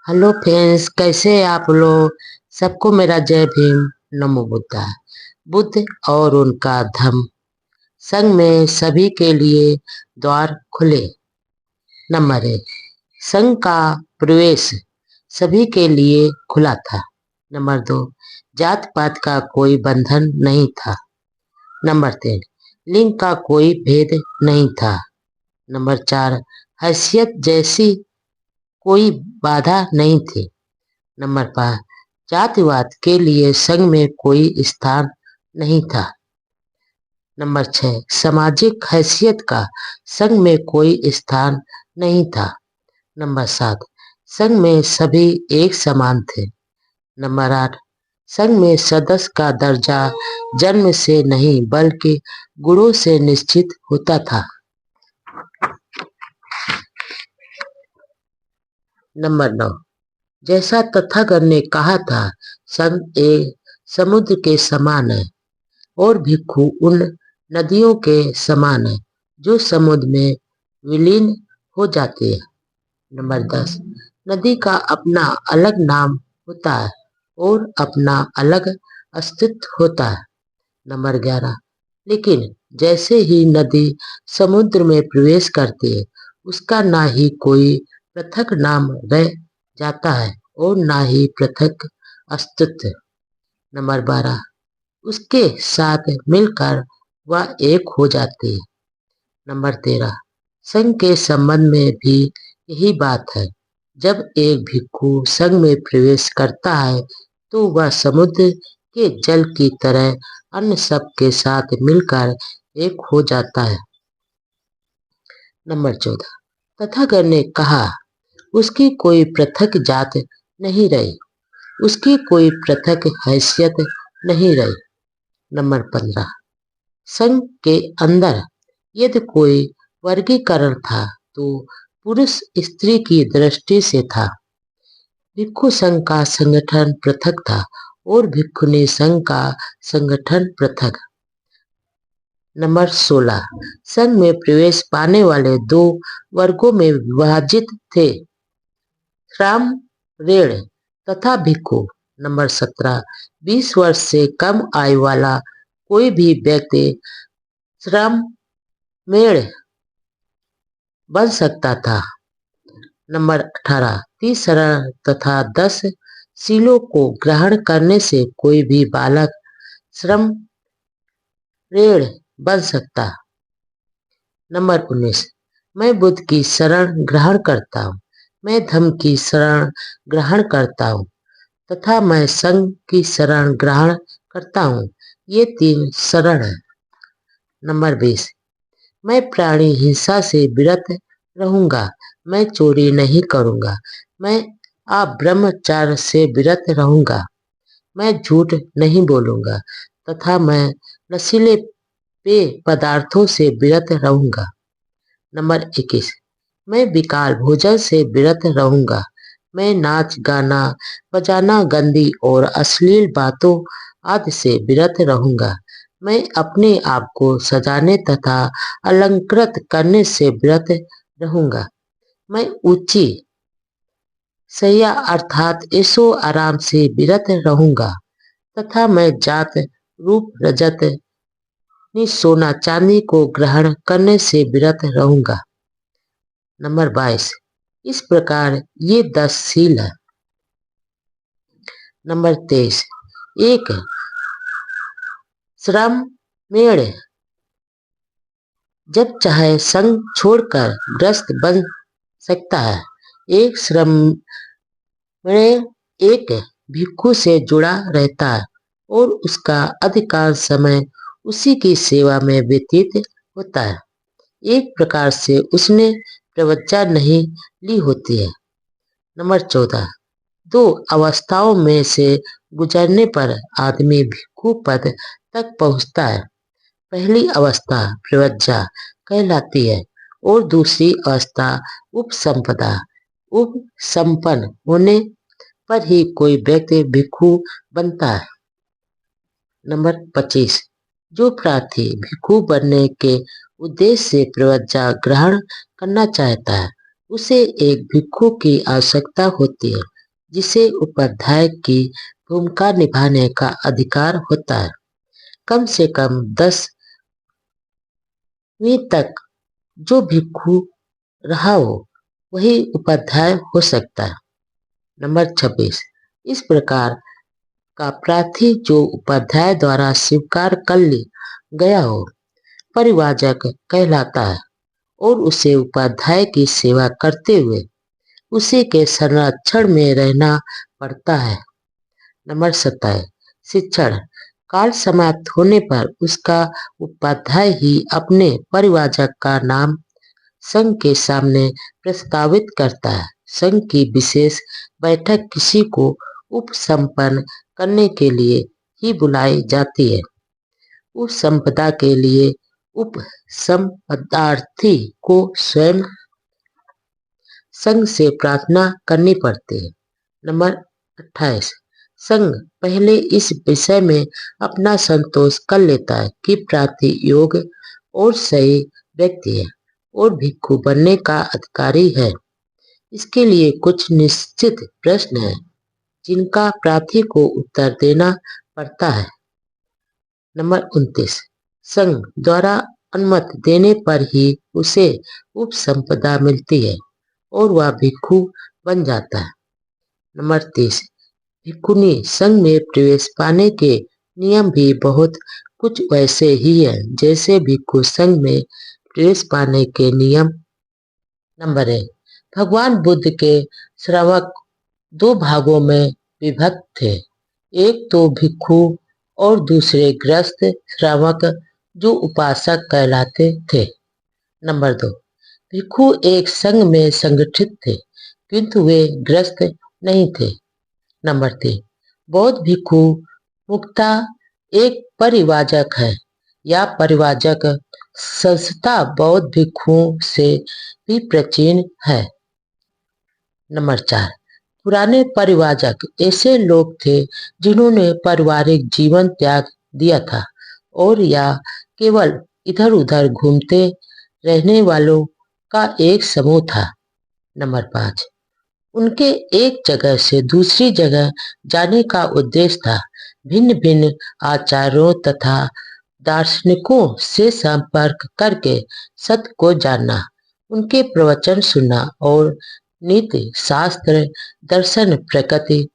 Hello friends, कैसे हैं आप लोग। सबको मेरा जय भीम। नमो बुद्धा। बुद्ध और उनका धम्म। संघ में सभी के लिए द्वार खुले। नंबर 1, संघ का प्रवेश सभी के लिए खुला था। नंबर 2, जात पात का कोई बंधन नहीं था। नंबर 3, लिंग का कोई भेद नहीं था। नंबर 4, हैसियत जैसी कोई बाधा नहीं थी। नंबर 5, जातिवाद के लिए संघ में कोई स्थान नहीं था। नंबर 6, सामाजिक हैसियत का संघ में कोई स्थान नहीं था। नंबर 7, संघ में सभी एक समान थे। नंबर 8, संघ में सदस्य का दर्जा जन्म से नहीं बल्कि गुणों से निश्चित होता था। नंबर 9, जैसा तथागत ने कहा था, संघ एक समुद्र के समान है और भिक्षु उन नदियों के समान है जो समुद्र में विलीन हो जाती है। नंबर 10, नदी का अपना अलग नाम होता है और अपना अलग अस्तित्व होता है। नंबर 11, लेकिन जैसे ही नदी समुद्र में प्रवेश करती है, उसका ना ही कोई पृथक नाम रह जाता है और ना ही पृथक अस्तित्व। नंबर 12, उसके साथ मिलकर वह एक हो जाती है। नंबर 13, संघ के संबंध में भी यही बात है। जब एक भिक्षु संघ में प्रवेश करता है तो वह समुद्र के जल की तरह अन्य सब के साथ मिलकर एक हो जाता है। नंबर 14, तथागत ने कहा, उसकी कोई पृथक जात नहीं रही, उसकी कोई पृथक हैसियत नहीं रही। नंबर 15, संघ के अंदर यदि कोई वर्गीकरण था तो पुरुष स्त्री की दृष्टि से था। भिक्षु संघ का संगठन पृथक था और भिक्षुणी संघ का संगठन पृथक। नंबर 16, संघ में प्रवेश पाने वाले दो वर्गों में विभाजित थे, श्रामणेर तथा भिक्षु। नंबर 17, 20 वर्ष से कम आयु वाला कोई भी व्यक्ति श्रामणेर बन सकता था। नंबर 18, 30 शरण तथा 10 शीलों को ग्रहण करने से कोई भी बालक श्रामणेर बन सकता। नंबर 19, मैं बुद्ध की शरण ग्रहण करता हूँ, मैं धम्म की शरण ग्रहण करता हूँ तथा मैं संघ की शरण ग्रहण करता हूँ। ये 3 शरण है। नंबर 20, मैं प्राणी हिंसा से विरत रहूंगा, मैं चोरी नहीं करूंगा, मैं अब्रह्मचार्य से विरत रहूंगा, मैं झूठ नहीं बोलूंगा तथा मैं नशीले पेय पदार्थों से विरत रहूंगा। नंबर 21, मैं विकार भोजन से विरत रहूंगा, मैं नाच गाना बजाना गंदी और अश्लील बातों आदि से विरत रहूंगा, मैं अपने आप को सजाने तथा अलंकृत करने से विरत रहूंगा, मैं ऊंची शैया अर्थात ऐशो आराम से विरत रहूंगा तथा मैं जात रूप रजत सोना चांदी को ग्रहण करने से विरत रहूंगा। नंबर 22, इस प्रकार ये 10 शील है। नंबर 23, एक श्रामणेर जब चाहे संघ छोड़कर ग्रस्त बन सकता है। एक श्रामणेर एक भिक्षु से जुड़ा रहता है और उसका अधिकांश समय उसी की सेवा में व्यतीत होता है। एक प्रकार से उसने प्रवज्ञा नहीं ली होती है। नंबर 14, 2 अवस्थाओं में से गुजरने पर आदमी भिक्षु पद तक पहुंचता है। पहली अवस्था प्रवज्ञा कहलाती है और दूसरी अवस्था उपसंपदा। उपसंपन्न होने पर ही कोई व्यक्ति भिक्षु बनता है। नंबर 25, जो प्रार्थी भिक्षु बनने के उद्देश्य से प्रवज्ञा ग्रहण करना चाहता है, उसे एक भिक्षु की आवश्यकता होती है। जिसे उपाध्याय की भूमिका निभाने का अधिकार होता है। कम से कम 10वीं तक जो भिक्षु रहा हो वही उपाध्याय हो सकता है। नंबर 26, इस प्रकार का प्रार्थी जो उपाध्याय द्वारा स्वीकार कर लिया गया हो परिवाजक कहलाता है और उसे उपाध्याय की सेवा करते हुए उसी के संरक्षण में रहना पड़ता है। नंबर 27, शिक्षण काल समाप्त होने पर उसका उपाध्याय ही अपने परिवाजक का नाम संघ के सामने प्रस्तावित करता है। संघ की विशेष बैठक किसी को उपसंपन्न करने के लिए ही बुलाई जाती है। उपसंपदा के लिए उपसंपदार्थी को स्वयं संघ से प्रार्थना करनी पड़ती है। नंबर 28, संघ पहले इस विषय में अपना संतोष कर लेता है कि प्रार्थी योग्य और सही व्यक्ति है और भिक्षु बनने का अधिकारी है। इसके लिए कुछ निश्चित प्रश्न हैं जिनका प्रार्थी को उत्तर देना पड़ता है। नंबर 29, संघ द्वारा अनुमति देने पर ही उसे उपसंपदा मिलती है और वह भिक्षु बन जाता है। नंबर 30, भिक्षुनी संघ में प्रवेश पाने के नियम भी बहुत कुछ वैसे ही है जैसे भिक्षु संघ में प्रवेश पाने के नियम। नंबर 1, भगवान बुद्ध के श्रावक 2 भागों में विभक्त थे, एक तो भिक्षु और दूसरे गृहस्थ श्रावक जो उपासक कहलाते थे। नंबर 2, भिक्षु एक संघ में संगठित थे किंतु वे गृहस्थ नहीं थे। नंबर 3, बौद्ध भिक्षु मुक्ता एक परिवाजक है या परिवाजक संस्था बौद्ध भिक्षुओं से भी प्राचीन है। नंबर 4, पुराने परिवाजक ऐसे लोग थे जिन्होंने पारिवारिक जीवन त्याग दिया था और या केवल इधर उधर घूमते रहने वालों का एक समूह था। नंबर 5, उनके एक जगह से दूसरी जगह जाने का उद्देश्य था भिन्न भिन्न आचार्यों तथा दार्शनिकों से संपर्क करके सत्य को जानना, उनके प्रवचन सुनना और नीति शास्त्र दर्शन प्रकृति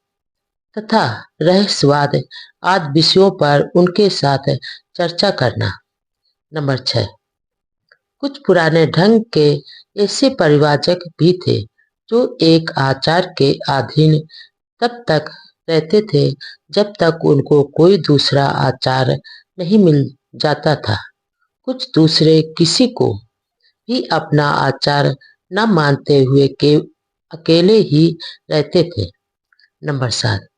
तथा रहस्यवाद आदि विषयों पर उनके साथ चर्चा करना। नंबर 6, कुछ पुराने ढंग के ऐसे परिवाचक भी थे जो एक आचार के अधीन तब तक रहते थे जब तक उनको कोई दूसरा आचार नहीं मिल जाता था। कुछ दूसरे किसी को भी अपना आचार न मानते हुए के अकेले ही रहते थे। नंबर 7,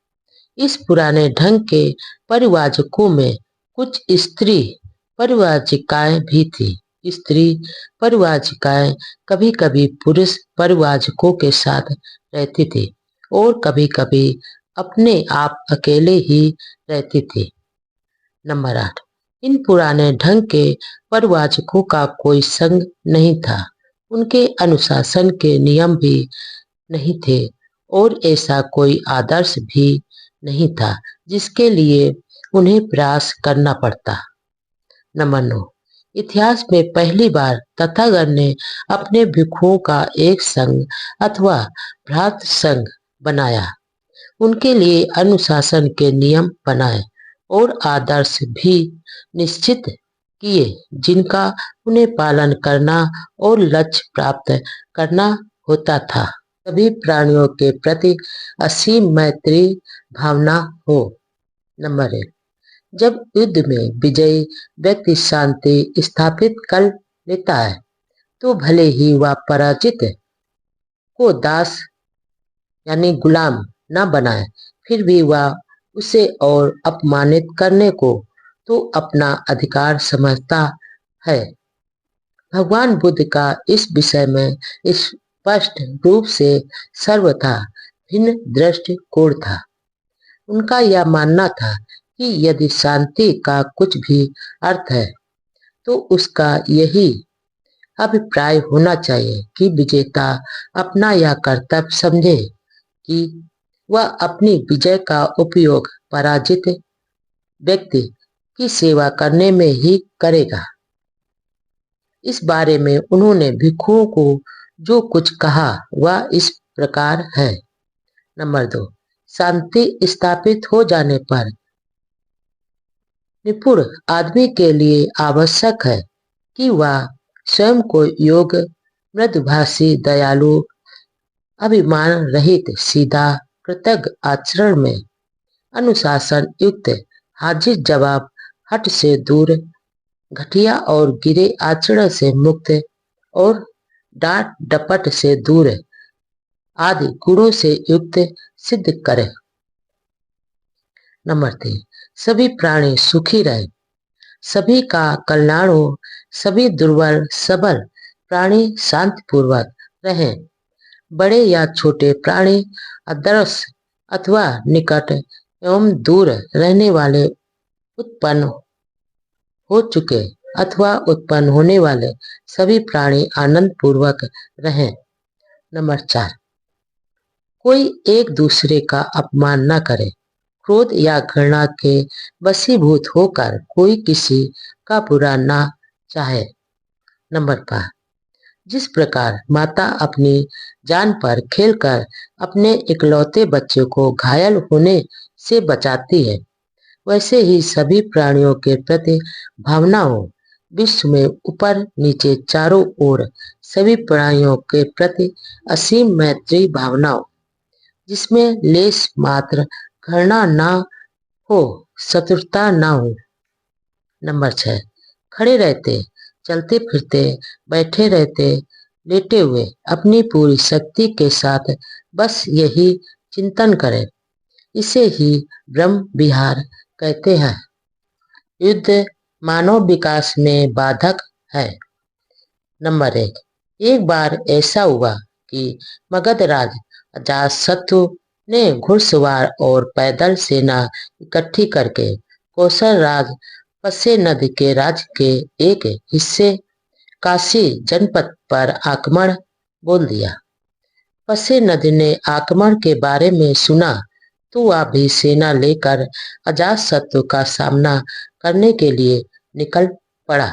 इस पुराने ढंग के परिवाजकों में कुछ स्त्री परिवाजिकाएं भी थी। स्त्री परिवाजिकाएं कभी कभी पुरुष परिवाजकों के साथ रहती थी और कभी कभी अपने आप अकेले ही रहती थी। नंबर 8, इन पुराने ढंग के परिवाजकों का कोई संघ नहीं था, उनके अनुशासन के नियम भी नहीं थे और ऐसा कोई आदर्श भी नहीं था जिसके लिए उन्हें प्रयास करना पड़ता। नंबर 9, इतिहास में पहली बार तथागत ने अपने भिक्षुओं का एक संघ अथवा भ्रात संघ बनाया, उनके लिए अनुशासन के नियम बनाए और आदर्श भी निश्चित किए जिनका उन्हें पालन करना और लक्ष्य प्राप्त करना होता था। सभी प्राणियों के प्रति असीम मैत्री भावना हो। नंबर 1, जब युद्ध में विजयी व्यक्ति शांति स्थापित कर लेता है तो भले ही वह पराजित को दास यानी गुलाम न बनाए फिर भी वह उसे और अपमानित करने को तो अपना अधिकार समझता है। भगवान बुद्ध का इस विषय में स्पष्ट रूप से सर्वथा भिन्न दृष्टिकोण था। उनका यह मानना था कि यदि शांति का कुछ भी अर्थ है तो उसका यही अभिप्राय होना चाहिए कि विजेता अपना यह कर्तव्य समझे कि वह अपनी विजय का उपयोग पराजित व्यक्ति की सेवा करने में ही करेगा। इस बारे में उन्होंने भिक्षुओं को जो कुछ कहा वह इस प्रकार है। नंबर 2, शांति स्थापित हो जाने पर निपुण आदमी के लिए आवश्यक है कि वह स्वयं को योग्य, मृदुभाषी, दयालु, अभिमान रहित, सीधा, कृतज्ञ आचरण में, अनुशासन युक्त, हाजिर जवाब, हठ से दूर, घटिया और गिरे आचरण से मुक्त और डांट डपट से दूर आदि गुणों से युक्त सिद्ध करे। नंबर 3, सभी प्राणी सुखी रहे, सभी का कल्याण हो, सभी दुर्बल सबल प्राणी शांतिपूर्वक रहें, बड़े या छोटे प्राणी, अदृश्य अथवा निकट एवं दूर रहने वाले, उत्पन्न हो चुके अथवा उत्पन्न होने वाले सभी प्राणी आनंद पूर्वक रहें। नंबर 4, कोई एक दूसरे का अपमान न करे, क्रोध या घृणा के वशीभूत होकर कोई किसी का बुरा ना चाहे। नंबर 5, जिस प्रकार माता अपनी जान पर खेलकर अपने इकलौते बच्चे को घायल होने से बचाती है, वैसे ही सभी प्राणियों के प्रति भावनाओं, विश्व में ऊपर नीचे चारों ओर सभी प्राणियों के प्रति असीम मैत्री भावनाओं, जिसमें लेश मात्र घृणा ना हो, शत्रुता ना हो। नंबर 6, खड़े रहते, चलते फिरते, बैठे रहते, लेटे हुए अपनी पूरी शक्ति के साथ बस यही चिंतन करें, इसे ही ब्रह्म विहार कहते हैं। युद्ध मानव विकास में बाधक है। नंबर 1, एक बार ऐसा हुआ कि मगध राज अजातशत्रु ने घुड़सवार और पैदल सेना इकट्ठी करके कौशल राज पस्य नदी के राज्य के एक हिस्से काशी जनपद पर आक्रमण बोल दिया। पस्य नदी ने आक्रमण के बारे में सुना तो वह भी सेना लेकर अजातशत्रु का सामना करने के लिए निकल पड़ा।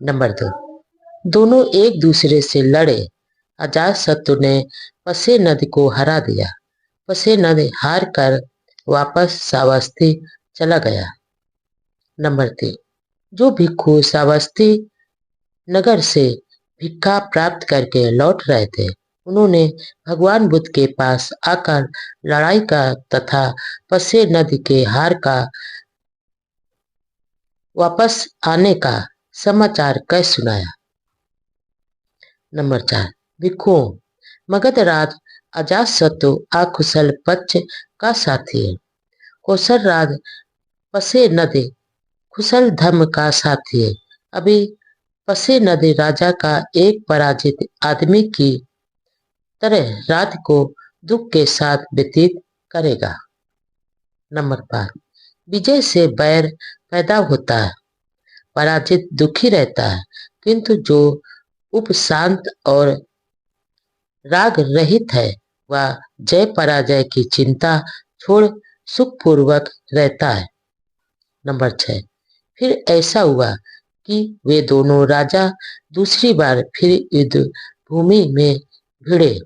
नंबर 2, दोनों एक दूसरे से लड़े। अजातशत्रु ने पस्य नदी को हरा दिया। पस्य नदी हार कर वापस श्रावस्ती चला गया। नंबर 3, जो भिक्षु श्रावस्ती नगर से भिक्षा प्राप्त करके लौट रहे थे, उन्होंने भगवान बुद्ध के पास आकर लड़ाई का तथा पस्य नदी के हार का वापस आने का समाचार कह सुनाया। नंबर 4, भिक्षुओं, मगध राज अजातशत्रु अकुशल पक्ष का साथी है। कौशल राज पस्य नदी कुशल धर्म का साथी है। अभी पस्य नदी राजा का एक पराजित आदमी की तरह रात को दुख के साथ व्यतीत करेगा। नंबर 5, विजय से बैर पैदा होता है, पराजित दुखी रहता है, किंतु जो उपशांत और राग रहित है वह जय पराजय की चिंता छोड़ सुखपूर्वक रहता है। नंबर 6, फिर ऐसा हुआ कि वे दोनों राजा दूसरी बार फिर युद्ध भूमि में भिड़े,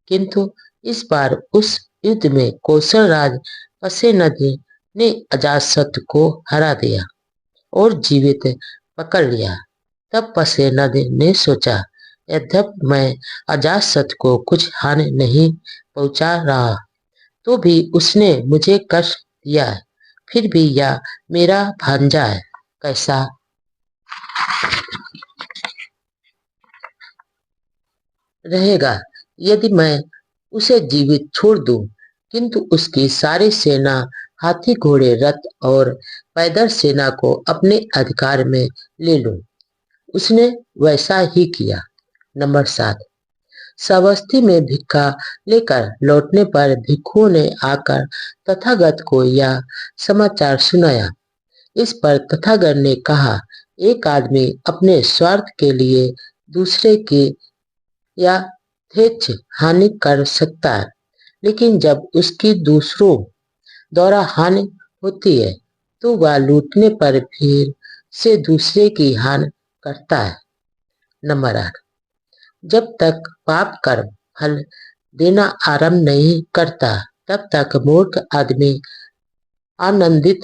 किंतु इस बार उस युद्ध में कौशल राज पस्य नदी ने अजातशत्रु को हरा दिया और जीवित पकड़ लिया। तब पस्य नदी ने सोचा, यद्यपि मैं अजातशत्रु को कुछ हानि नहीं पहुंचा रहा, तो भी उसने मुझे कष्ट दिया है, फिर भी यह मेरा भांजा है, कैसा रहेगा यदि मैं उसे जीवित छोड़ दूं, किंतु उसकी सारी सेना, हाथी घोड़े रथ और पैदल सेना को अपने अधिकार में ले लूं। उसने वैसा ही किया। नंबर 7, श्रावस्ती में भिक्षा लेकर लौटने पर भिक्षुओं ने आकर तथागत को यह समाचार सुनाया। इस पर तथागत ने कहा, एक आदमी अपने स्वार्थ के लिए दूसरे की यथेच्छ हानि कर सकता है, लेकिन जब उसकी दूसरों द्वारा हानि होती है तो वह लूटने पर फिर से दूसरे की हानि करता है। नंबर 8, जब तक पाप कर्म फल देना आरंभ नहीं करता तब तक मूर्ख आदमी आनंदित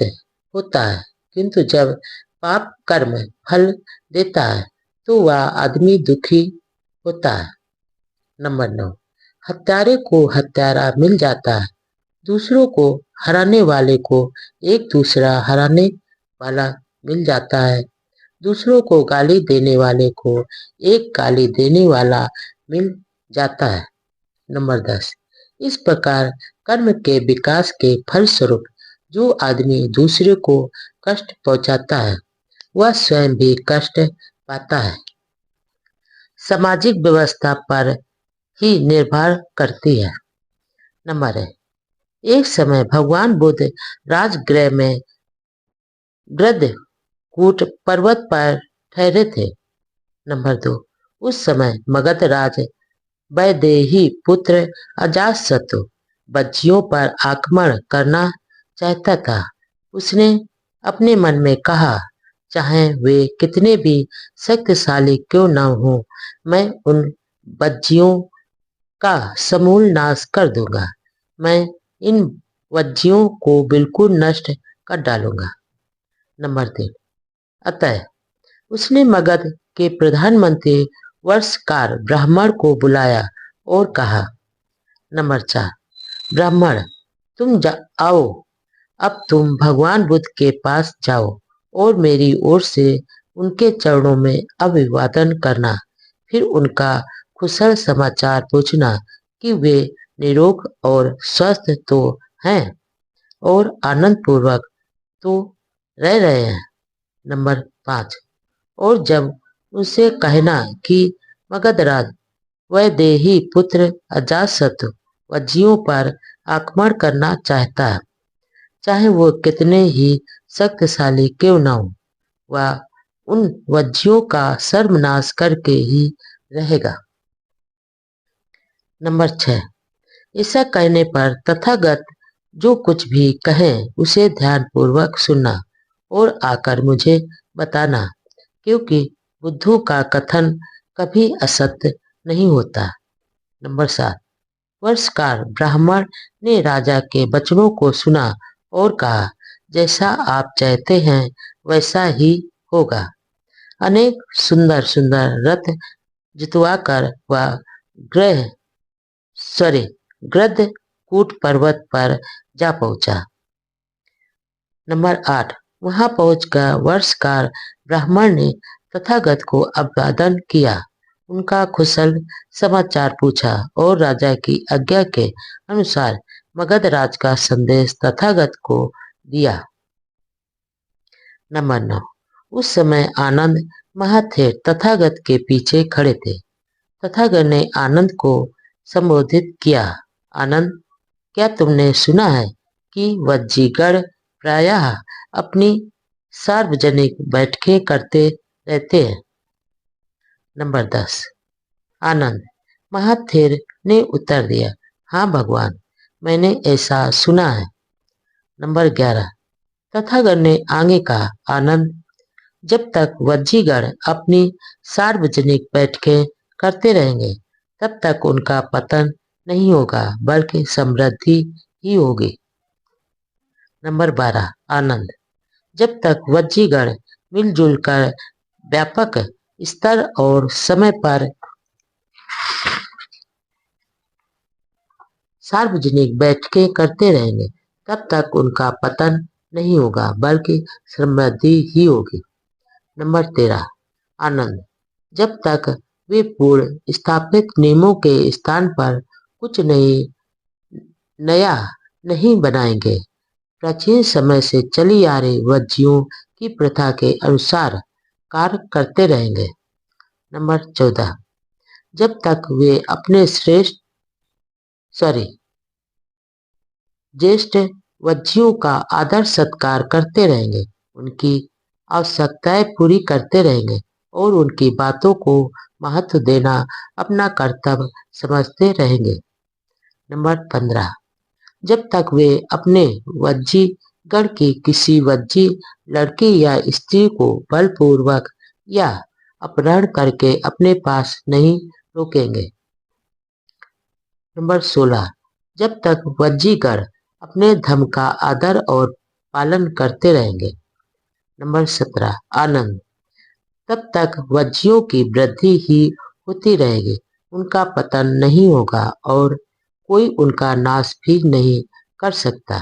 होता है, किंतु जब पाप कर्म फल देता है तो वह आदमी दुखी होता है। नंबर 9, हत्यारे को हत्यारा मिल जाता है, दूसरों को हराने वाले को एक दूसरा हराने वाला मिल जाता है, दूसरों को गाली देने वाले को एक गाली देने वाला मिल जाता है। नंबर 10, इस प्रकार कर्म के विकास के फलस्वरूप जो आदमी दूसरे को कष्ट पहुंचाता है वह स्वयं भी कष्ट पाता है। सामाजिक व्यवस्था पर ही निर्भर करती है। नंबर 1, एक समय भगवान बुद्ध राजगृह में गृद्धकूट पर्वत पर ठहरे थे। नंबर 2, उस समय मगध राज वैदेही पुत्र अजातशत्रु बच्चियों पर आक्रमण करना चाहता था। उसने अपने मन में कहा, चाहे वे कितने भी शक्तिशाली क्यों न हो, मैं उन बच्चियों का समूल नाश कर दूंगा। मैं इन वज्जियों को बिल्कुल नष्ट कर डालूंगा। नंबर 3, अतः उसने मगध के प्रधानमंत्री वर्षकार ब्राह्मण को बुलाया और कहा। नंबर 4, ब्राह्मण तुम आओ, अब तुम भगवान बुद्ध के पास जाओ और मेरी ओर से उनके चरणों में अभिवादन करना, फिर उनका कुशल समाचार पूछना कि वे निरोग और स्वस्थ तो हैं और आनंद पूर्वक तो रह रहे हैं। नंबर 5, और जब उनसे कहना कि मगधराज वैदेही पुत्र अजातशत्रु वज्जियों पर आक्रमण करना चाहता है, चाहे वो कितने ही शक्तिशाली क्यों न हो, वह उन वज्जियों का सर्वनाश करके ही रहेगा। नंबर 6, ऐसा कहने पर तथागत जो कुछ भी कहें उसे ध्यानपूर्वक सुनना और आकर मुझे बताना, क्योंकि बुद्धों का कथन कभी असत्य नहीं होता। नंबर 7, वर्षकार ब्राह्मण ने राजा के वचनों को सुना और कहा, जैसा आप चाहते हैं वैसा ही होगा। अनेक सुंदर सुंदर रथ जितवाकर वह गृद्धकूट पर्वत पर जा पहुंचा। नंबर 8, वहां पहुंचकर वर्षकार ब्राह्मण ने तथागत को अभिवादन किया, उनका कुशल समाचार पूछा और राजा की आज्ञा के अनुसार मगधराज का संदेश तथागत को दिया। नंबर 9, उस समय आनंद महाथेर तथागत के पीछे खड़े थे। तथागत ने आनंद को संबोधित किया, आनंद, क्या तुमने सुना है कि वज्जीगण प्रायः अपनी सार्वजनिक बैठकें करते रहते हैं? नंबर 10, आनंद महाथेर ने उत्तर दिया, हाँ भगवान, मैंने ऐसा सुना है। नंबर 11, तथागत ने आगे कहा, आनंद, जब तक वज्जीगण अपनी सार्वजनिक बैठकें करते रहेंगे तब तक उनका पतन नहीं होगा बल्कि समृद्धि ही होगी। नंबर 12, आनंद, जब तक वज्जीगण मिलजुल कर व्यापक स्तर और समय पर सार्वजनिक बैठकें करते रहेंगे तब तक उनका पतन नहीं होगा बल्कि समृद्धि ही होगी। नंबर 13, आनंद, जब तक वे पूर्ण स्थापित नियमों के स्थान पर कुछ नया नहीं बनाएंगे, प्राचीन समय से चली आ रही वज्जियों की प्रथा के अनुसार कार्य करते रहेंगे। नंबर 14, जब तक वे अपने ज्येष्ठ वज्जियों का आदर सत्कार करते रहेंगे, उनकी आवश्यकताएं पूरी करते रहेंगे और उनकी बातों को महत्व देना अपना कर्तव्य समझते रहेंगे। नंबर 15, जब तक वे अपने वज्जीगण की किसी वज्जी लड़की या स्त्री को बलपूर्वक या अपहरण करके अपने पास नहीं रोकेंगे। नंबर 16, जब तक वज्जीगण अपने धर्म का आदर और पालन करते रहेंगे। नंबर 17, आनंद, तब तक वज्जियों की वृद्धि ही होती रहेगी, उनका पतन नहीं होगा और कोई उनका नाश भी नहीं कर सकता।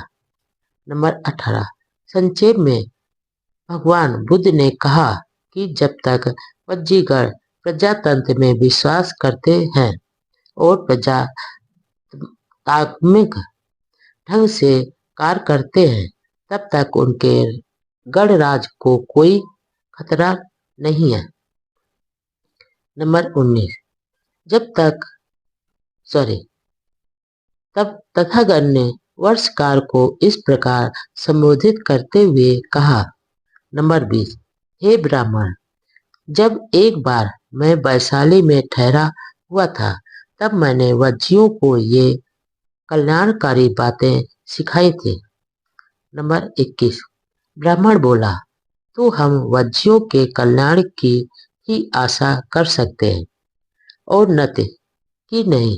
नंबर 18, संक्षेप में भगवान बुद्ध ने कहा कि जब तक वज्जीगण प्रजातंत्र में विश्वास करते हैं और प्रजातात्मिक ढंग से कार्य करते हैं, तब तक उनके गणराज को कोई खतरा नहीं है। नंबर 19, तब तथागत ने वर्षकार को इस प्रकार संबोधित करते हुए कहा। नंबर 20, हे ब्राह्मण, जब एक बार मैं वैशाली में ठहरा हुआ था, तब मैंने वज्जियों को ये कल्याणकारी बातें सिखाई थी। नंबर 21, ब्राह्मण बोला, तो हम वज्जियों के कल्याण की ही आशा कर सकते हैं और नत्य कि नहीं,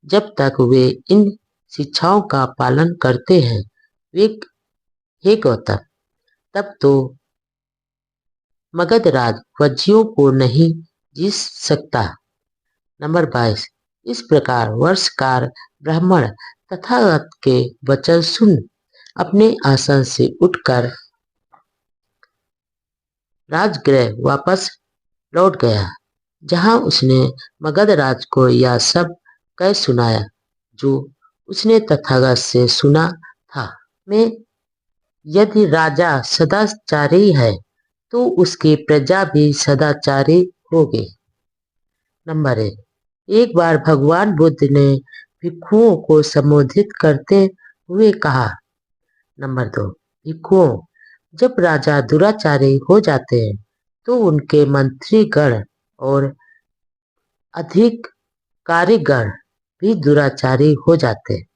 जब तक वे इन शिक्षाओं का पालन करते हैं। वे हे गौतम, तब तो मगधराज वज्जियों को नहीं जीत सकता। नंबर 22, इस प्रकार वर्षकार ब्राह्मण तथागत के वचन सुन अपने आसन से उठकर राजगृह वापस लौट गया, जहां उसने मगधराज को यह सब कह सुनाया जो उसने तथागत से सुना था। में यदि राजा सदाचारी है तो उसकी प्रजा भी सदाचारी होगी। नंबर 1, एक बार भगवान बुद्ध ने भिक्षुओं को संबोधित करते हुए कहा। नंबर 2, भिक्षुओं, जब राजा दुराचारी हो जाते हैं तो उनके मंत्रीगण और अधिकारीगण भी दुराचारी हो जाते हैं।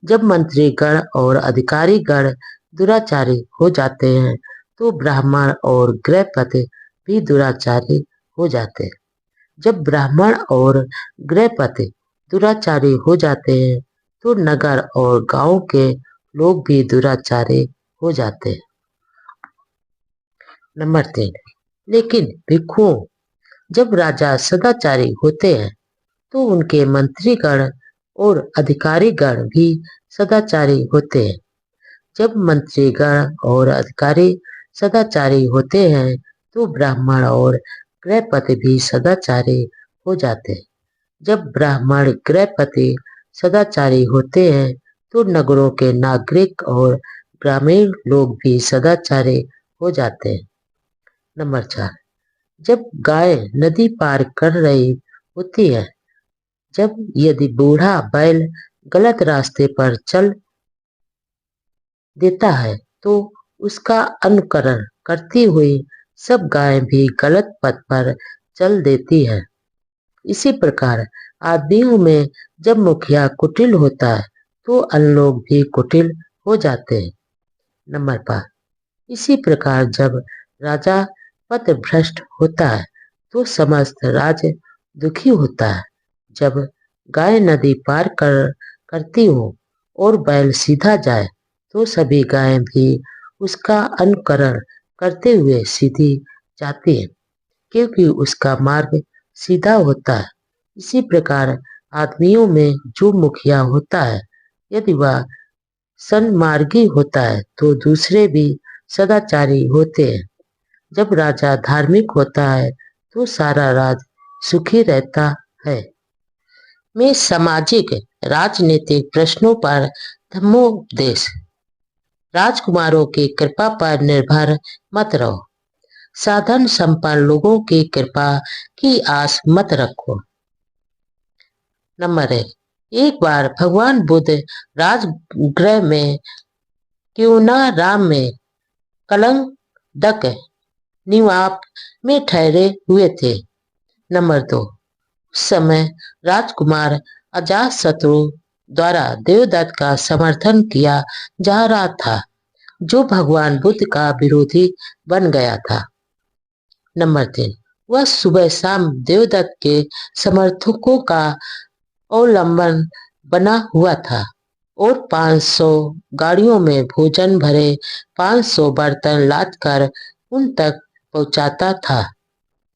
जब मंत्रीगण और अधिकारीगण दुराचारी हो जाते हैं तो ब्राह्मण और गृहपति भी दुराचारी हो जाते हैं। जब ब्राह्मण और गृहपति दुराचारी हो जाते हैं तो नगर और गांव के लोग भी दुराचारी हो जाते हैं। नंबर 3, लेकिन भिक्षुओं, जब राजा सदाचारी होते हैं तो उनके मंत्रीगण और अधिकारीगण भी सदाचारी होते हैं। जब मंत्रीगण और अधिकारी सदाचारी होते हैं तो ब्राह्मण और गृहपति भी सदाचारी हो जाते हैं। जब ब्राह्मण गृहपति सदाचारी होते हैं तो नगरों के नागरिक और ग्रामीण लोग भी सदाचारी हो जाते हैं। नंबर 4, जब गाय नदी पार कर रही होती है, जब यदि बूढ़ा बैल गलत रास्ते पर चल देता है तो उसका अनुकरण करती हुई सब गायें भी गलत पथ पर चल देती है। इसी प्रकार आदमियों में जब मुखिया कुटिल होता है तो अन्य लोग भी कुटिल हो जाते हैं। नंबर 5, इसी प्रकार जब राजा पथभ्रष्ट होता है तो समस्त राज्य दुखी होता है। जब गाय नदी पार करती हो और बैल सीधा जाए तो सभी गायें भी उसका अनुकरण करते हुए सीधी जाती हैं, क्योंकि उसका मार्ग सीधा होता है। इसी प्रकार आदमियों में जो मुखिया होता है, यदि वह सन्मार्गी होता है तो दूसरे भी सदाचारी होते हैं। जब राजा धार्मिक होता है तो सारा राज्य सुखी रहता है। में सामाजिक राजनीतिक प्रश्नों पर धर्मोपदेश। राजकुमारों की कृपा पर निर्भर मत रहो, साधन संपन्न लोगों की कृपा की आस मत रखो। नंबर 1, एक बार भगवान बुद्ध राजगृह में क्यूनाराम में कलंकदक निवाप में ठहरे हुए थे। नंबर 2, उस समय राजकुमार अजातशत्रु द्वारा देवदत्त का समर्थन किया जा रहा था, जो भगवान बुद्ध का विरोधी बन गया था। नंबर 3, वह सुबह शाम देवदत्त के समर्थकों का अवलंबन बना हुआ था और 500 गाड़ियों में भोजन भरे 500 बर्तन लादकर उन तक पहुंचाता था।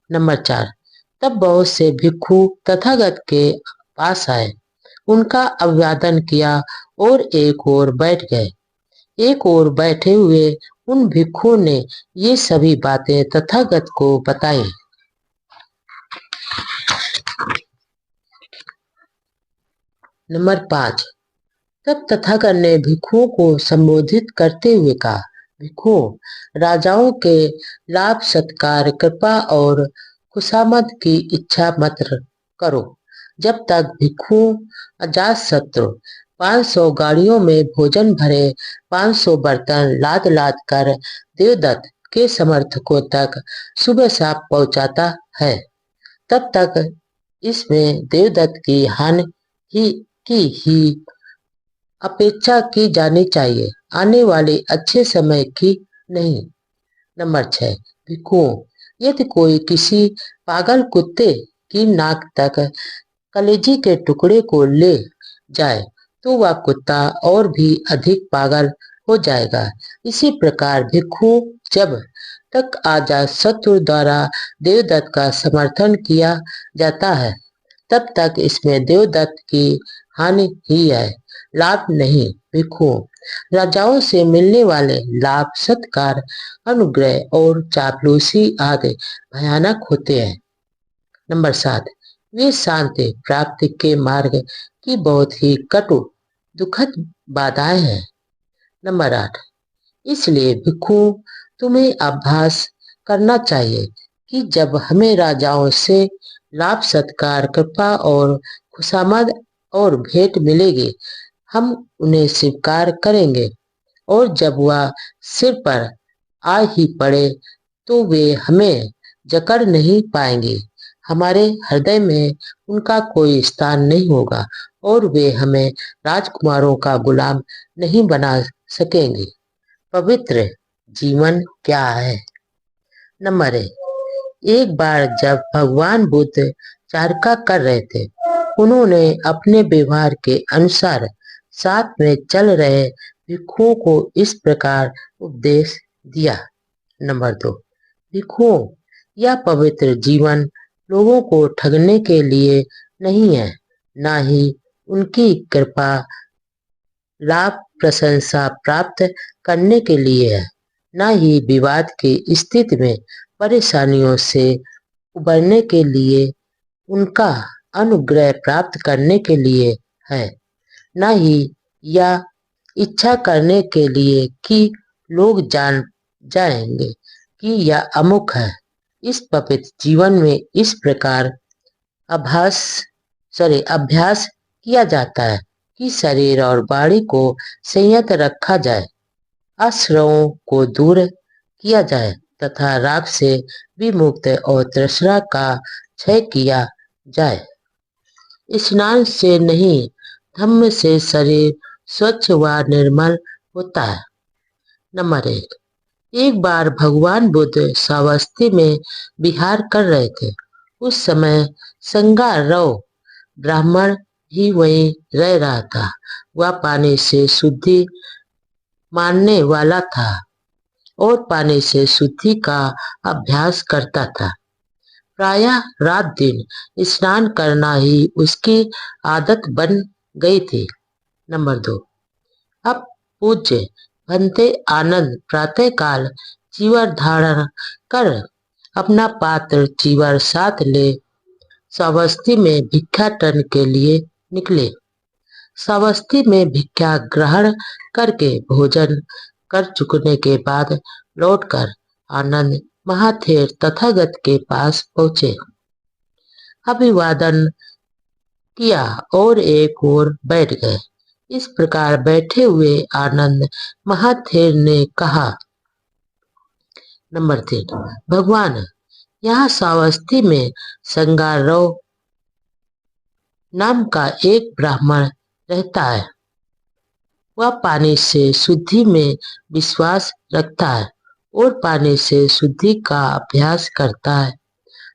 नंबर 4, तब बहुत से भिक्षु तथागत के पास आए, उनका अभिवादन किया और एक ओर बैठ गए। एक ओर बैठे हुए उन भिक्षुओं ने ये सभी बातें तथागत को बताई। नंबर 5, तब तथागत ने भिक्षुओं को संबोधित करते हुए कहा, भिक्षुओं, राजाओं के लाभ सत्कार कृपा और खुशामद की इच्छा मत करो। जब तक भिक्षुओं अजातशत्रु 500 गाड़ियों में भोजन भरे 500 बर्तन लाद लाद कर देवदत्त के समर्थकों तक सुबह शाम पहुंचाता है, तब तक इसमें देवदत्त की हानि की ही अपेक्षा की जानी चाहिए, आने वाले अच्छे समय की नहीं। नंबर 6, भिक्षुओं, यदि कोई किसी पागल कुत्ते की नाक तक कलेजी के टुकड़े को ले जाए तो वह कुत्ता और भी अधिक पागल हो जाएगा। इसी प्रकार भिक्षु जब तक अजातशत्रु द्वारा देवदत्त का समर्थन किया जाता है, तब तक इसमें देवदत्त की हानि ही है, लाभ नहीं। भिक्षुओं, राजाओं से मिलने वाले लाभ सत्कार अनुग्रह और चापलूसी आदि भयानक होते हैं। नंबर 7, वे शांति प्राप्ति के मार्ग की बहुत ही कटु दुखद बाधाएं हैं। नंबर 8, इसलिए भिक्षुओं, तुम्हें अभ्यास करना चाहिए कि जब हमें राजाओं से लाभ सत्कार कृपा और खुशामद और भेंट मिलेगी, हम उन्हें स्वीकार करेंगे, और जब वह सिर पर आ ही पड़े तो वे हमें जकड़ नहीं पाएंगे। हमारे हृदय में उनका कोई स्थान नहीं होगा और वे हमें राजकुमारों का गुलाम नहीं बना सकेंगे। पवित्र जीवन क्या है? नंबर 1, एक बार जब भगवान बुद्ध चारका कर रहे थे, उन्होंने अपने व्यवहार के अनुसार साथ में चल रहे भिक्षुओं को इस प्रकार उपदेश दिया। नंबर 2, भिक्षुओं, यह पवित्र जीवन लोगों को ठगने के लिए नहीं है, ना ही उनकी कृपा लाभ प्रशंसा प्राप्त करने के लिए है, ना ही विवाद की स्थिति में परेशानियों से उबरने के लिए उनका अनुग्रह प्राप्त करने के लिए है, ना ही यह इच्छा करने के लिए कि लोग जान जाएंगे कि यह अमुक है। इस पवित्र जीवन में इस प्रकार अभ्यास किया जाता है कि शरीर और वाणी को संयत रखा जाए, आश्रयों को दूर किया जाए तथा राग से विमुक्त और तृष्णा का क्षय किया जाए। स्नान से नहीं, धम्म से शरीर स्वच्छ व निर्मल होता है। नंबर 1, एक बार भगवान बुद्ध श्रावस्ती में विहार कर रहे थे। उस समय संगारव ब्राह्मण भी वहीं रह रहा था। वह पानी से शुद्धि मानने वाला था और पानी से शुद्धि का अभ्यास करता था। प्रायः रात दिन स्नान करना ही उसकी आदत बन गई थी। नंबर 2, अब पूज्य भंते आनंद प्रातःकाल चीवर धारण कर अपना पात्र चीवर साथ ले श्रावस्ती में भिक्षाटन के लिए निकले। श्रावस्ती में भिक्षा ग्रहण करके भोजन कर चुकने के बाद लौटकर आनंद महाथेर तथागत के पास पहुंचे, अभिवादन किया और एक ओर बैठ गए। इस प्रकार बैठे हुए आनंद महाथेर ने कहा, नंबर 3, भगवान, यहाँ श्रावस्ती में संगारव नाम का एक ब्राह्मण रहता है। वह पानी से शुद्धि में विश्वास रखता है और पानी से शुद्धि का अभ्यास करता है।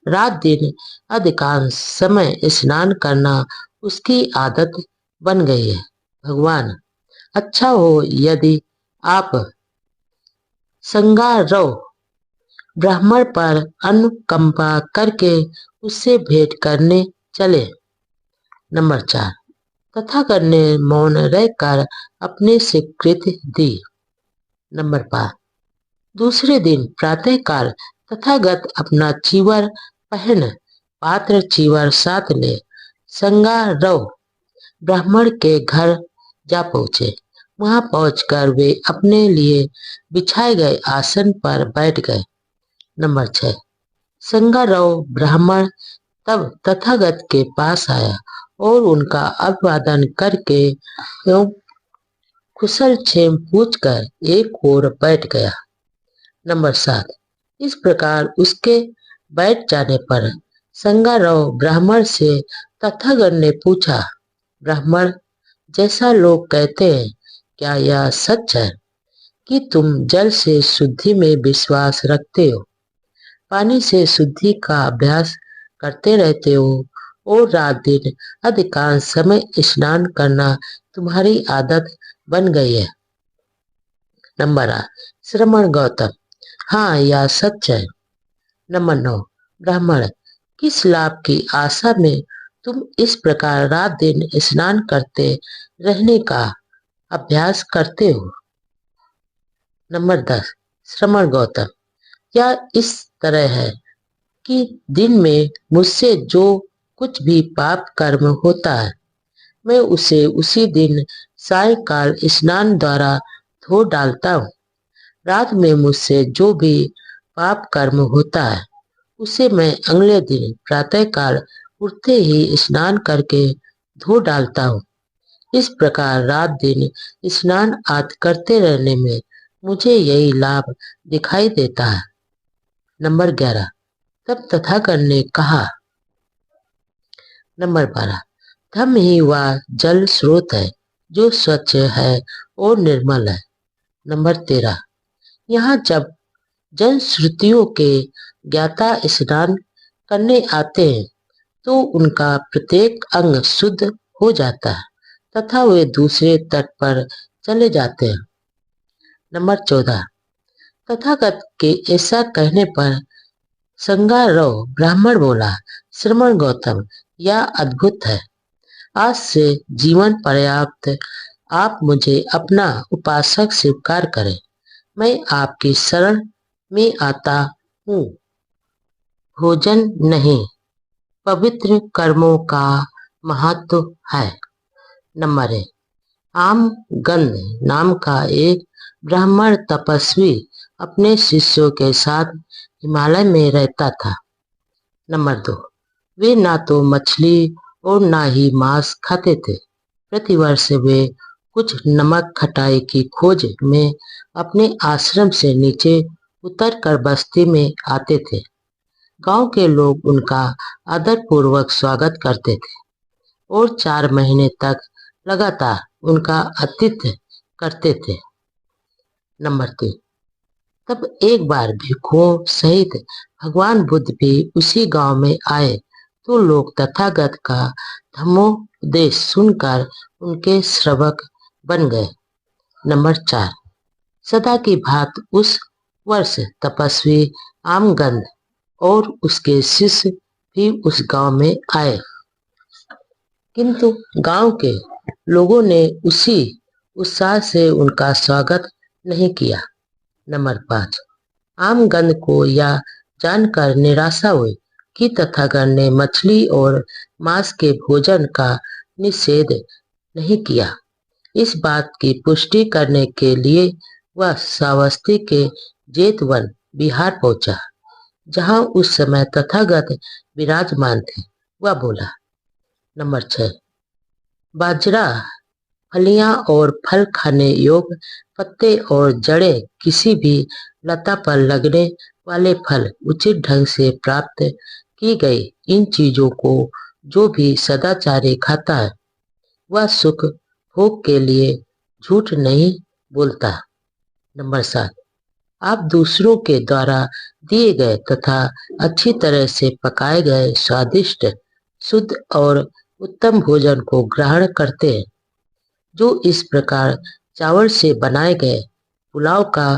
रात दिन अधिकांश समय स्नान करना उसकी आदत बन गई है। भगवान, अच्छा हो यदि आप संगारोह ब्राह्मण पर अनुकंपा करके उससे भेंट करने चले। नंबर 4, तथागत ने मौन रहकर अपनी स्वीकृति दी। नंबर 5, दूसरे दिन प्रातःकाल तथागत अपना चीवर पहन पात्र चीवर साथ ले संगारोह ब्राह्मण के घर जा पहुंचे। वहां पहुंचकर वे अपने लिए बिछाए गए आसन पर बैठ गए। नंबर 6, संगारोह ब्राह्मण तब तथागत के पास आया और उनका अभिवादन करके एवं कुशल क्षेम पूछकर एक ओर बैठ गया। नंबर 7, इस प्रकार उसके बैठ जाने पर संगारोह ब्राह्मण से तथागत ने पूछा, ब्राह्मण, जैसा लोग कहते हैं, क्या यह सच है कि तुम जल से शुद्धि में विश्वास रखते हो, पानी से शुद्धि का अभ्यास करते रहते हो और रात दिन अधिकांश समय स्नान करना तुम्हारी आदत बन गई है? नंबर 8, श्रमण गौतम, हाँ यह सच है। नंबर 9, ब्राह्मण, किस लाभ की आशा में तुम इस प्रकार रात दिन स्नान करते रहने का अभ्यास करते हो? नंबर 10, श्रमण गौतम, यह इस तरह है कि दिन में मुझसे जो कुछ भी पाप कर्म होता है, मैं उसे उसी दिन सायंकाल स्नान द्वारा धो डालता हूँ। रात में मुझसे जो भी पाप कर्म होता है, उसे मैं अगले दिन प्रातःकाल उठते ही स्नान करके धो डालता हूँ। इस प्रकार रात दिन स्नान आदि करते रहने में मुझे यही लाभ दिखाई देता है। नंबर 11, तब तथागत ने कहा। नंबर 12, धम्म ही वह जल स्रोत है जो स्वच्छ है और निर्मल है। नंबर 13, यहाँ जब जन श्रुतियों के ज्ञाता स्नान करने आते हैं तो उनका प्रत्येक अंग शुद्ध हो जाता है तथा वे दूसरे तट पर चले जाते हैं। नंबर 14, तथागत के ऐसा कहने पर संगारोह ब्राह्मण बोला, श्रमण गौतम, यह अद्भुत है। आज से जीवन पर्याप्त आप मुझे अपना उपासक स्वीकार करें। मैं आपकी शरण में आता हूँ। भोजन नहीं, पवित्र कर्मों का महत्व है। नंबर 1, आमगंध नाम का एक ब्राह्मण तपस्वी अपने शिष्यों के साथ हिमालय में रहता था। नंबर 2, वे ना तो मछली और ना ही मांस खाते थे। प्रतिवर्ष वे कुछ नमक खटाई की खोज में अपने आश्रम से नीचे उतरकर बस्ती में आते थे। गांव के लोग उनका आदरपूर्वक स्वागत करते थे और 4 महीने तक लगातार उनका आतिथ्य करते थे। नंबर 3, तब एक बार भिक्षुओं सहित भगवान बुद्ध भी उसी गांव में आए तो लोग तथागत का धम्मोपदेश सुनकर उनके श्रवक बन गए। नंबर 4, सदा की भांति उस वर्ष तपस्वी आमगंध और उसके शिष्य भी उस गांव में आए, किंतु गांव के लोगों ने उसी उत्साह से उनका स्वागत नहीं किया। नंबर 5, आमगंध को यह जानकर निराशा हुई कि तथागत ने मछली और मांस के भोजन का निषेध नहीं किया। इस बात की पुष्टि करने के लिए वह श्रावस्ती के जेतवन बिहार पहुंचा, जहां उस समय तथागत विराजमान थे। वह बोला। नंबर 6, बाजरा, फलियां और फल खाने योग्य पत्ते और जड़ें, किसी भी लता पर लगने वाले फल उचित ढंग से प्राप्त की गई इन चीजों को जो भी सदाचारी खाता है वह सुख भोग के लिए झूठ नहीं बोलता। नंबर 7, आप दूसरों के द्वारा दिए गए तथा अच्छी तरह से पकाए गए स्वादिष्ट, शुद्ध और उत्तम भोजन को ग्रहण करते हैं। जो इस प्रकार चावल से बनाए गए पुलाव का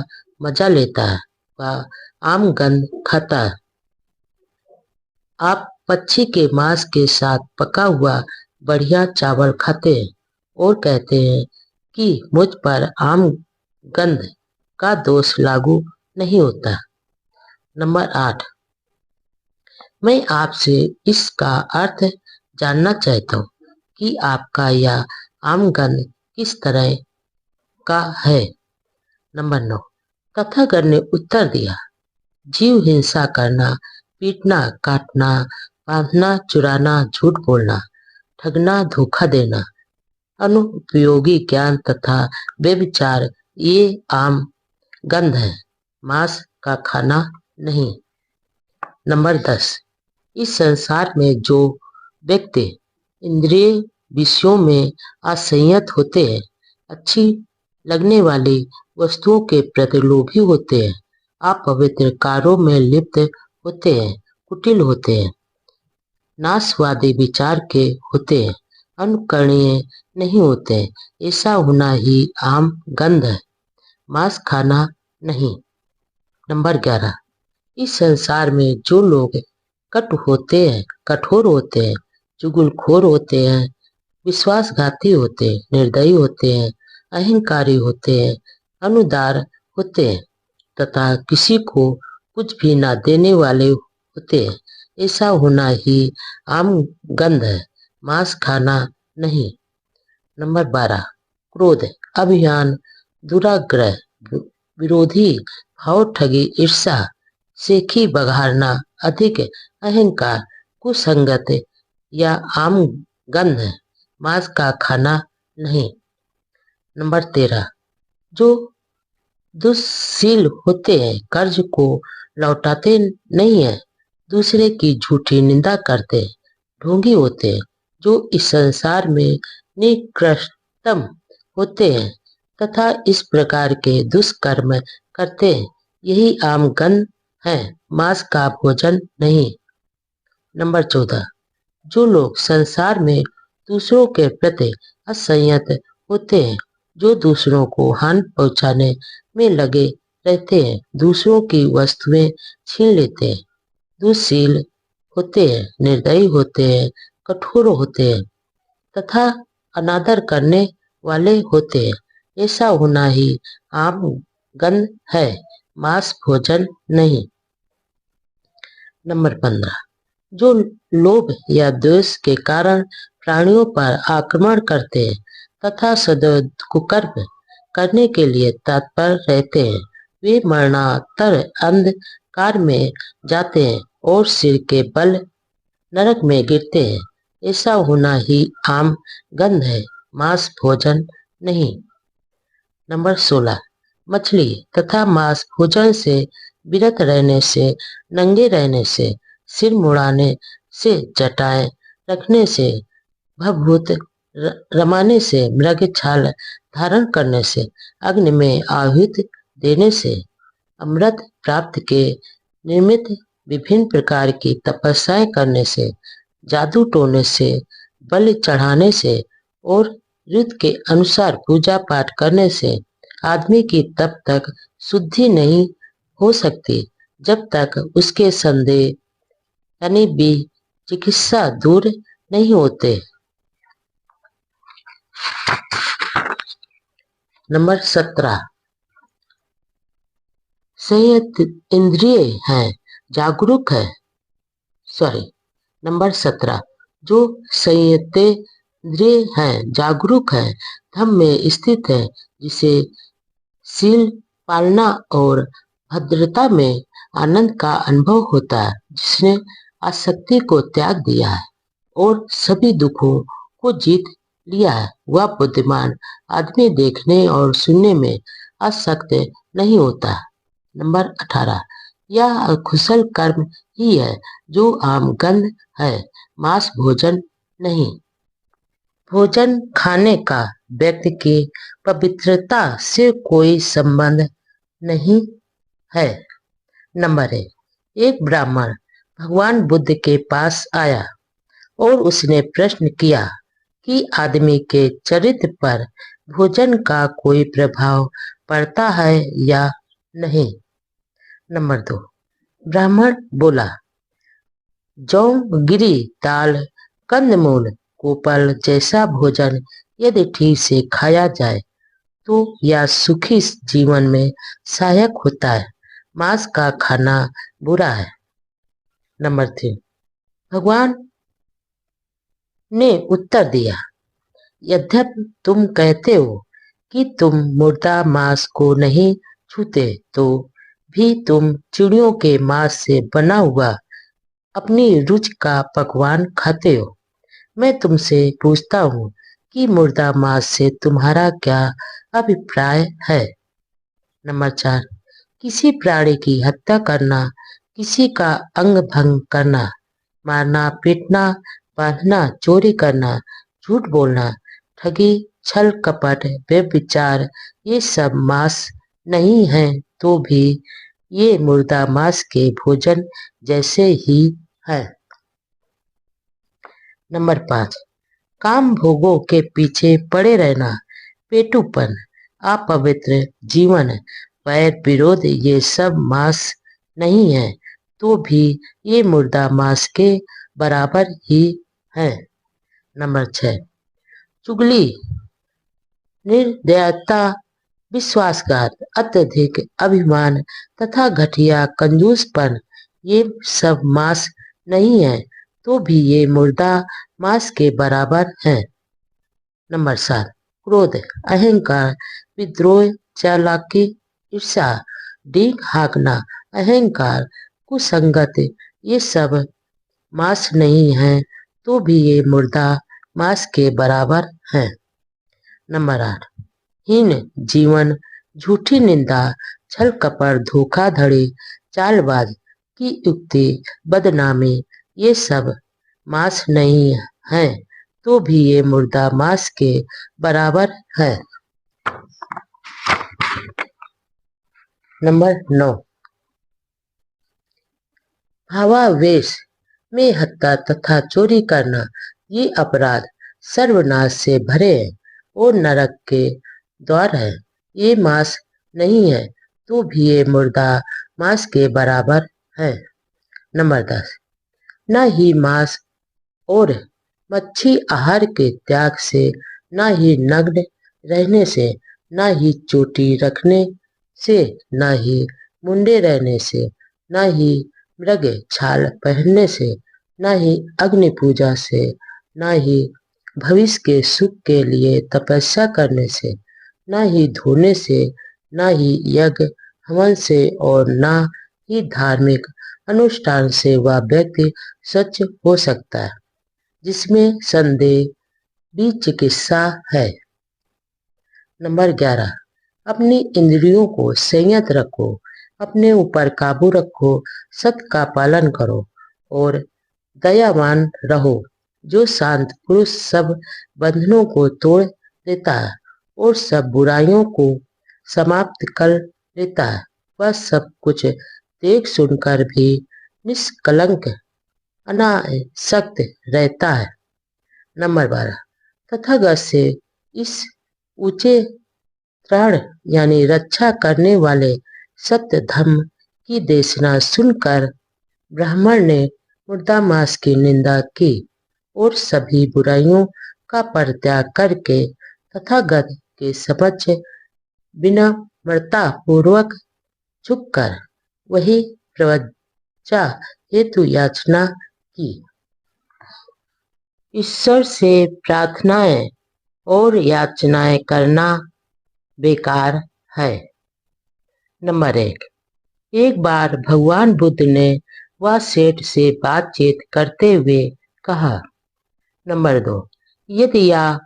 मजा लेता है वह आम गंध खाता है। आप पक्षी के मांस के साथ पका हुआ बढ़िया चावल खाते हैं और कहते हैं कि मुझ पर आम गंध का दोष लागू नहीं होता। नंबर 8, मैं आपसे इसका अर्थ जानना चाहता हूँ कि आपका यह आम गंध किस तरह का है। नंबर 9, तथागत ने उत्तर दिया, जीव हिंसा करना, पीटना, काटना, बांधना, चुराना, झूठ बोलना, ठगना, धोखा देना, अनुपयोगी ज्ञान तथा व्यभिचार ये आम गंध है, मांस का खाना नहीं। नंबर 10, इस संसार में जो व्यक्ति इंद्रिय विषयों में असंयत होते हैं, अच्छी लगने वाली वस्तुओं के प्रति लोभी होते हैं, अपवित्र कार्यों में लिप्त होते हैं, कुटिल होते हैं, नाशवादी विचार के होते हैं, अनुकरणीय नहीं होते, ऐसा होना ही आम गंध है, मांस खाना नहीं। नंबर 11, इस संसार में जो लोग कटु होते हैं, कठोर होते हैं, चुगलखोर होते हैं, विश्वासघाती होते हैं, निर्दयी होते हैं, अहंकारी होते हैं, अनुदार होते हैं तथा किसी को कुछ भी न देने वाले होते हैं, ऐसा होना ही आम गंध है, मांस खाना नहीं। नंबर 12, क्रोध, अभिमान, दुराग्रह, विरोधी भाव, ठगी, ईर्ष्या, सेखी बघारना, अधिक अहंकार, कुसंगत या आम गंध है, मांस का खाना नहीं। नंबर 13, जो दुष्शील होते हैं, कर्ज को लौटाते नहीं है, दूसरे की झूठी निंदा करते हैं, ढोंगी होते हैं, जो इस संसार में निकृष्टतम होते हैं तथा इस प्रकार के दुष्कर्म करते हैं, यही आम गंध है, मांस का भोजन नहीं। नंबर 14, जो लोग संसार में दूसरों के प्रति असंयत होते हैं, जो दूसरों को हानि पहुंचाने में लगे रहते हैं, दूसरों की वस्तुएं छीन लेते हैं, दुष्शील होते हैं, निर्दयी होते हैं, कठोर होते हैं तथा अनादर करने वाले होते हैं, ऐसा होना ही आम गंध है, मांस भोजन नहीं। नंबर 15, जो लोभ या द्वेष के कारण प्राणियों पर आक्रमण करते हैं तथा सदैव कुकर्म करने के लिए तत्पर रहते हैं, वे मरणातर अंधकार में जाते हैं और सिर के बल नरक में गिरते हैं, ऐसा होना ही आम गंध है, मांस भोजन नहीं। नंबर 16, मछली तथा मांस भोजन से विरत रहने से, नंगे रहने से, सिर मुड़ाने से, जटाएं रखने से, भभूत रमाने से, मृग छाल धारण करने से, अग्नि में आहुति देने से, अमृत प्राप्त के निमित्त विभिन्न प्रकार की तपस्याएं करने से, जादू टोने से, बलि चढ़ाने से और ऋतु के अनुसार पूजा पाठ करने से आदमी की तब तक शुद्धि नहीं हो सकती जब तक उसके संदेह यानी भी चिकित्सा दूर नहीं होते। नंबर 17, संयत इंद्रिय है, जागरूक है। नंबर 17, जो संयत इंद्रिय है, जागरूक है, धम्म में स्थित है, जिसे शील पालना और भद्रता में आनंद का अनुभव होता है, जिसने आसक्ति को त्याग दिया है और सभी दुखों को जीत लिया है, वह बुद्धिमान आदमी देखने और सुनने में आसक्त नहीं होता। नंबर 18, यह कुशल कर्म ही है जो आम गंध है, मांस भोजन नहीं। भोजन खाने का व्यक्ति की पवित्रता से कोई संबंध नहीं है। नंबर एक ब्राह्मण भगवान बुद्ध के पास आया और उसने प्रश्न किया कि आदमी के चरित्र पर भोजन का कोई प्रभाव पड़ता है या नहीं। नंबर 2, ब्राह्मण बोला, जौ, गिरी, दाल, कंदमूल, कोपल जैसा भोजन यदि ठीक से खाया जाए तो यह सुखी जीवन में सहायक होता है। मांस का खाना बुरा है। नंबर 3, भगवान ने उत्तर दिया, यद्यपि तुम कहते हो कि तुम मुर्दा मांस को नहीं छूते, तो भी तुम चिड़ियों के मांस से बना हुआ अपनी रुचि का पकवान खाते हो। मैं तुमसे पूछता हूँ कि मुर्दा मांस से तुम्हारा क्या अभिप्राय है। नंबर 4, किसी प्राणी की हत्या करना, किसी का अंग भंग करना, मारना, पीटना, बांधना, चोरी करना, झूठ बोलना, ठगी, छल कपट, व्यभिचार, ये सब मांस नहीं है तो भी ये मुर्दा मांस के भोजन जैसे ही है। नंबर 5, काम भोगों के पीछे पड़े रहना, पेटूपन, अपवित्र जीवन, वैर विरोध, ये सब मांस नहीं है तो भी ये मुर्दा मांस के बराबर ही है। नंबर 6, चुगली, निर्दयता, विश्वासघात, अत्यधिक अभिमान तथा घटिया कंजूसपन, ये सब मांस नहीं है तो भी ये मुर्दा मांस के बराबर है। नंबर 7, क्रोध, अहंकार, विद्रोह, चालाकी, ईर्ष्या, डींग हाँकना, अहंकार, कुसंगत, ये सब मांस नहीं है तो भी ये मुर्दा मांस के बराबर है। नंबर 8, हीन जीवन, झूठी निंदा, छल कपट, धोखाधड़ी, चालबाज की युक्ति, बदनामी, ये सब मांस नहीं है तो भी ये मुर्दा मांस के बराबर है। नंबर 9, भावावेश में हत्या तथा चोरी करना, ये अपराध सर्वनाश से भरे हैं और नरक के द्वार है। ये मांस नहीं है तो भी ये मुर्दा मांस के बराबर है। नंबर 10, न ही मांस और मच्छी आहार के त्याग से, न ही नग्न रहने से, न ही चोटी रखने से, न ही मुंडे रहने से, न ही मृग छाल पहनने से, न ही अग्नि पूजा से, न ही भविष्य के सुख के लिए तपस्या करने से, न ही धोने से, न ही यज्ञ हवन से और न ही धार्मिक अनुष्ठान से वह व्यक्ति स्वच्छ हो सकता है, जिसमें संदेह भी चिकित्सा है। नंबर 11, अपनी इंद्रियों को संयत रखो, अपने ऊपर काबू रखो, सत्य का पालन करो और दयावान रहो। जो शांत पुरुष सब बंधनों को तोड़ देता है और सब बुराइयों को समाप्त कर लेता है, वह सब कुछ देख सुनकर भी निष्कलंक अनासक्त रहता है। नंबर 12, तथागत से इस ऊंचे त्राण यानी रक्षा करने वाले सत्य धर्म की देशना सुनकर ब्राह्मण ने मुर्दा मांस की निंदा की और सभी बुराइयों का परित्याग करके तथागत के समक्ष विनम्रता पूर्वक झुककर वही प्रवज्जा हेतु याचना की। ईश्वर से प्रार्थनाएं और याचनाएं करना बेकार है। नंबर 1, एक बार भगवान बुद्ध ने वह सेठ से बातचीत करते हुए कहा। नंबर 2, यदि यह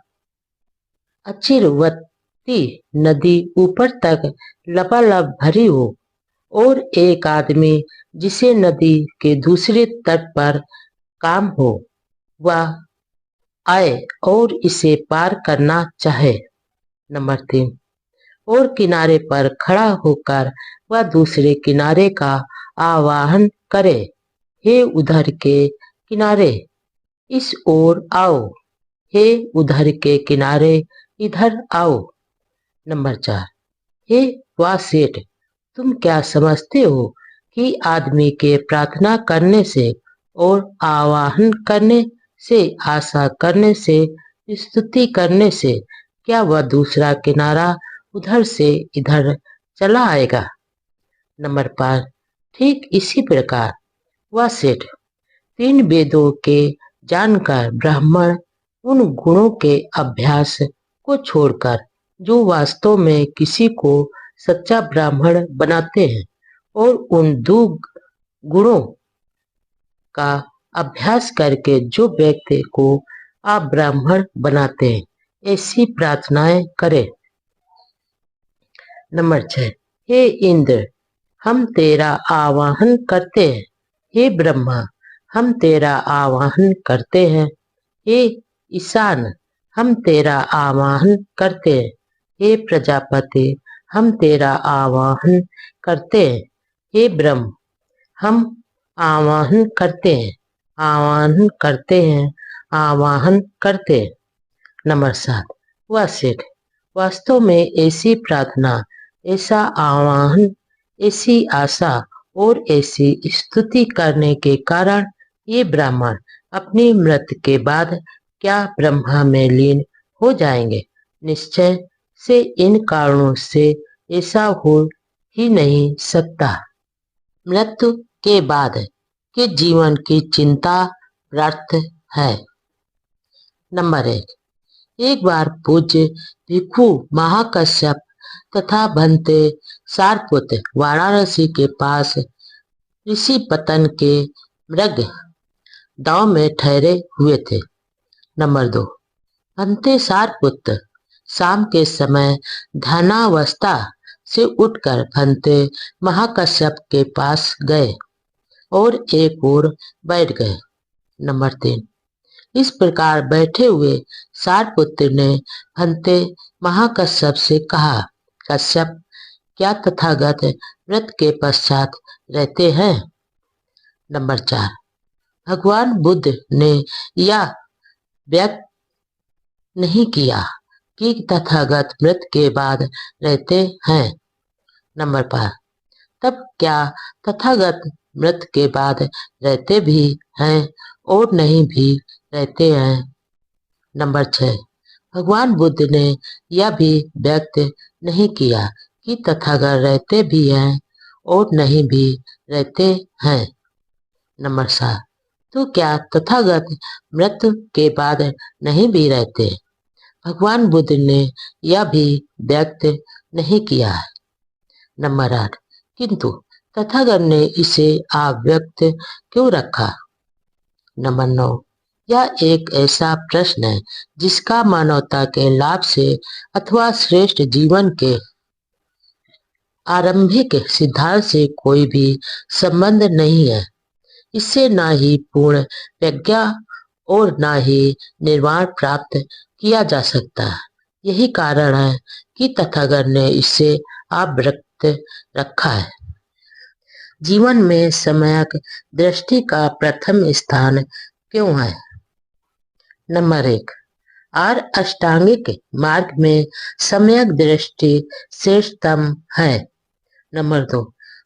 अचिरवती नदी ऊपर तक लबालब भरी हो और एक आदमी जिसे नदी के दूसरे तट पर काम हो, वह आए और इसे पार करना चाहे। नंबर 3, और किनारे पर खड़ा होकर वह दूसरे किनारे का आवाहन करे, हे उधर के किनारे इस ओर आओ, हे उधर के किनारे इधर आओ। नंबर 4, हे वाह सेठ, तुम क्या समझते हो कि आदमी के प्रार्थना करने से और आवाहन करने से, आशा करने से, स्तुति करने से क्या वह दूसरा किनारा उधर से इधर चला आएगा? नंबर 5, ठीक इसी प्रकार वह सेठ, 3 वेदों के जानकर ब्राह्मण उन गुणों के अभ्यास को छोड़कर जो वास्तव में किसी को सच्चा ब्राह्मण बनाते हैं, और उन 2 गुणों का अभ्यास करके जो व्यक्ति को आप ब्राह्मण बनाते हैं, ऐसी प्रार्थनाएं करें। नंबर 6, हे इंद्र, हम तेरा आवाहन करते हैं, हे ब्रह्मा, हम तेरा आवाहन करते हैं, हे ईशान, हम तेरा आवाहन करते हैं, हे प्रजापति, हम तेरा आवाहन करते हैं, हे ब्रह्म, हम आवाहन करते हैं, आवाहन करते हैं, आवाहन करते हैं। नंबर 7, वह सेठ, वास्तव में ऐसी प्रार्थना, ऐसा आवाहन, ऐसी आशा और ऐसी स्तुति करने के कारण ये ब्राह्मण अपनी मृत्यु के बाद क्या ब्रह्मा में लीन हो जाएंगे? निश्चय से इन कारणों से ऐसा हो ही नहीं सकता। मृत्यु के बाद के जीवन की चिंता व्यर्थ है। नंबर 1, एक बार पूज्य भिक्षु महाकश्यप तथा भंते सारपुत्र वाराणसी के पास ऋषि पतन के मृग दांव में ठहरे हुए थे। नंबर 2, भंते सारपुत्र शाम के समय ध्यानावस्था से उठकर भंते महाकश्यप के पास गए और एक ओर बैठ गए। नंबर 3, इस प्रकार बैठे हुए सारपुत्र ने भंते महाकश्यप से कहा, कश्यप, क्या तथागत मृत्यु के पश्चात रहते हैं? नंबर 4, भगवान बुद्ध ने यह व्यक्त नहीं किया कि तथागत मृत्यु के बाद रहते हैं। नंबर 5, तब क्या तथागत मृत्यु के बाद रहते भी हैं और नहीं भी रहते हैं? नंबर 6, भगवान बुद्ध ने यह भी व्यक्त नहीं किया कि तथागत रहते भी हैं और नहीं भी रहते हैं। नंबर 7, तो क्या तथागत मृत्यु के बाद नहीं भी रहते? भगवान बुद्ध ने यह भी व्यक्त नहीं किया है। नंबर 8, किंतु तथागत ने इसे अव्यक्त क्यों रखा? नंबर 9, यह एक ऐसा प्रश्न है जिसका मानवता के लाभ से अथवा श्रेष्ठ जीवन के आरंभिक सिद्धांत से कोई भी संबंध नहीं है। इससे न ही पूर्ण प्रज्ञा और न ही निर्वाण प्राप्त किया जा सकता। यही कारण है कि तथागत ने इसे अव्यक्त रखा है। जीवन में सम्यक दृष्टि का प्रथम स्थान क्यों है? नंबर 1, अष्टांगिक मार्ग में सम्यक दृष्टि श्रेष्ठतम है। नंबर 2,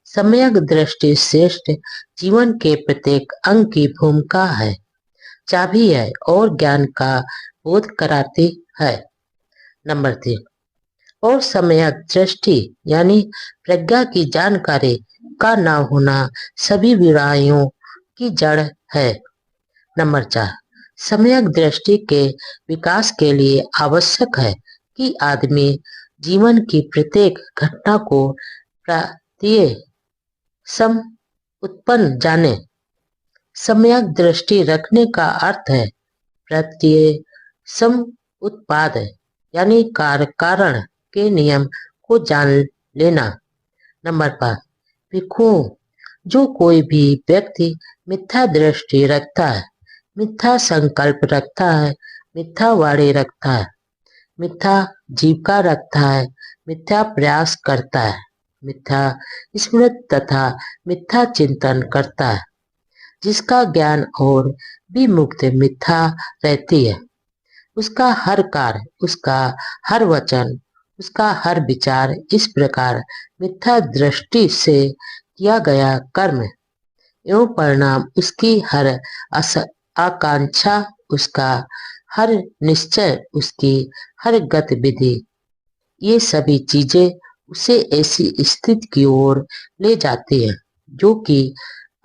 सम्यक दृष्टि श्रेष्ठ जीवन के प्रत्येक अंग की भूमिका है, चाबी है और ज्ञान का बोध कराती है। नंबर 3, और सम्यक दृष्टि यानी प्रज्ञा की जानकारी का न होना सभी बुराइयों की जड़ है। नंबर 4, सम्यक दृष्टि के विकास के लिए आवश्यक है कि आदमी जीवन की प्रत्येक घटना को सम उत्पन्न जाने। सम्यक दृष्टि रखने का अर्थ है प्रत्यय सम उत्पाद यानी कार्य कारण के नियम को जान लेना। नंबर 5, भिक्षुओं, जो कोई भी व्यक्ति मिथ्या दृष्टि रखता है, मिथ्या संकल्प रखता है मिथ्या वाणी रखता है, मिथ्या जीविका रखता है, मिथ्या प्रयास करता है, मिथ्या स्मृति तथा मिथ्या चिंतन करता है, जिसका ज्ञान और भी मुक्त मिथ्या रहती है। उसका हर कार्य, उसका हर वचन, उसका हर विचार इस प्रकार मिथ्या दृष्टि से किया गया कर्म एवं परिणाम, उसकी हर आकांक्षा, उसका हर निश्चय, उसकी हर गतिविधि, ये सभी चीजें उसे ऐसी स्थिति की ओर ले जाती है जो कि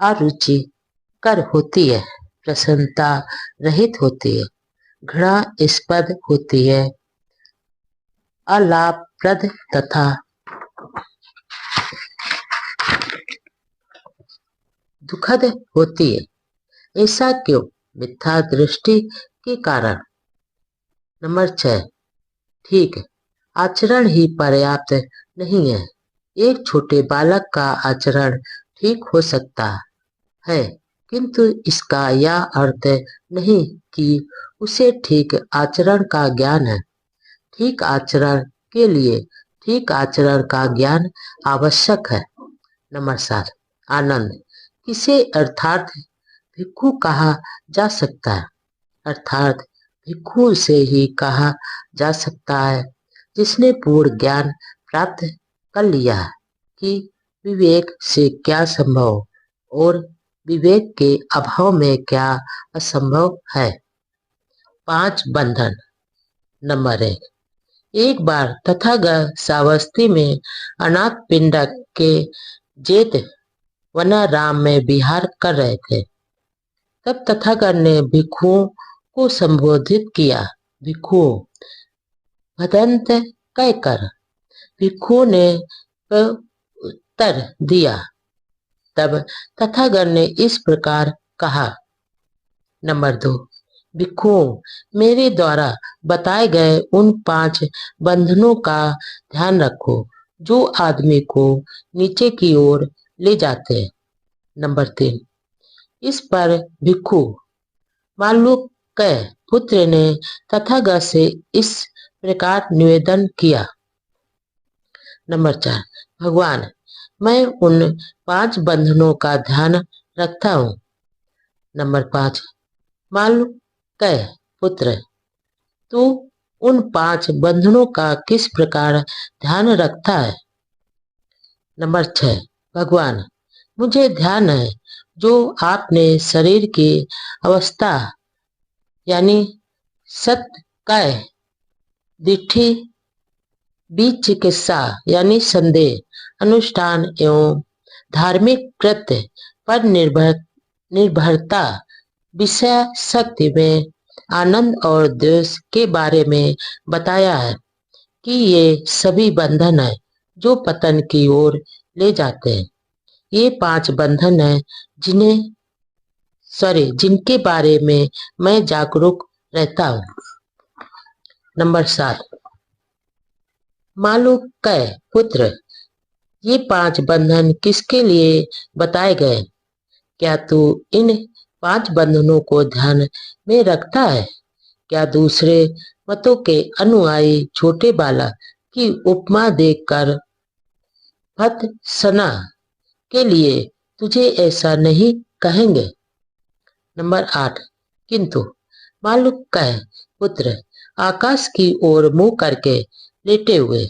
अरुचिकर होती है, प्रसन्नता रहित होती है, घृणास्पद होती है, अलाभप्रद तथा दुखद होती है। ऐसा क्यों? मिथ्या दृष्टि के कारण। नंबर 6, ठीक, आचरण ही पर्याप्त नहीं है। एक छोटे बालक का आचरण ठीक हो सकता है, किंतु इसका यह अर्थ नहीं कि उसे ठीक आचरण का ज्ञान है। ठीक आचरण के लिए ठीक आचरण का ज्ञान आवश्यक है। नंबर 7, आनंद किसे अर्थात भिक्षु कहा जा सकता है? अर्थात भिक्षु से ही कहा जा सकता है जिसने पूर्ण ज्ञान प्राप्त कर लिया है कि विवेक से क्या संभव और विवेक के अभाव में क्या असंभव है। 5 बंधन। नंबर 1, एक बार तथागत सावस्ती में अनाथ पिंडक के जेठ वनाराम में विहार कर रहे थे। तब तथागत ने भिक्षुओं को संबोधित किया। भिक्षुओं, भदंत कहकर भिक्षुओं ने उत्तर दिया। तब तथागत ने इस प्रकार कहा। नंबर 2, भिक्षुओं, मेरे द्वारा बताए गए उन 5 बंधनों का ध्यान रखो जो आदमी को नीचे की ओर ले जाते हैं। नंबर 3, इस पर भिक्षु मालूक्य पुत्र ने तथागत से इस प्रकार निवेदन किया। नंबर 4, भगवान, मैं उन 5 बंधनों का ध्यान रखता हूँ। नंबर 5, मालूक्य पुत्र, तू उन 5 बंधनों का किस प्रकार ध्यान रखता है? नंबर 6, भगवान, मुझे ध्यान है जो आपने शरीर की अवस्था यानी सत्कय, दिट्ठी, बीच चिकित्सा यानी संदेह, अनुष्ठान एवं धार्मिक कृत्य पर निर्भरता, विषय शक्ति में आनंद और द्वेष के बारे में बताया है कि ये सभी बंधन है जो पतन की ओर ले जाते हैं। ये 5 बंधन है जिनके बारे में मैं जागरूक रहता हूँ। नंबर 7, मालूक्य पुत्र, ये 5 बंधन किसके लिए बताए गए? क्या तू इन 5 बंधनों को ध्यान में रखता है? क्या दूसरे मतों के अनुयायी छोटे बालक की उपमा देकर भत्सना के लिए तुझे ऐसा नहीं कहेंगे? नंबर 8, किंतु मालूक्य पुत्र, आकाश की ओर मुंह करके लेटे हुए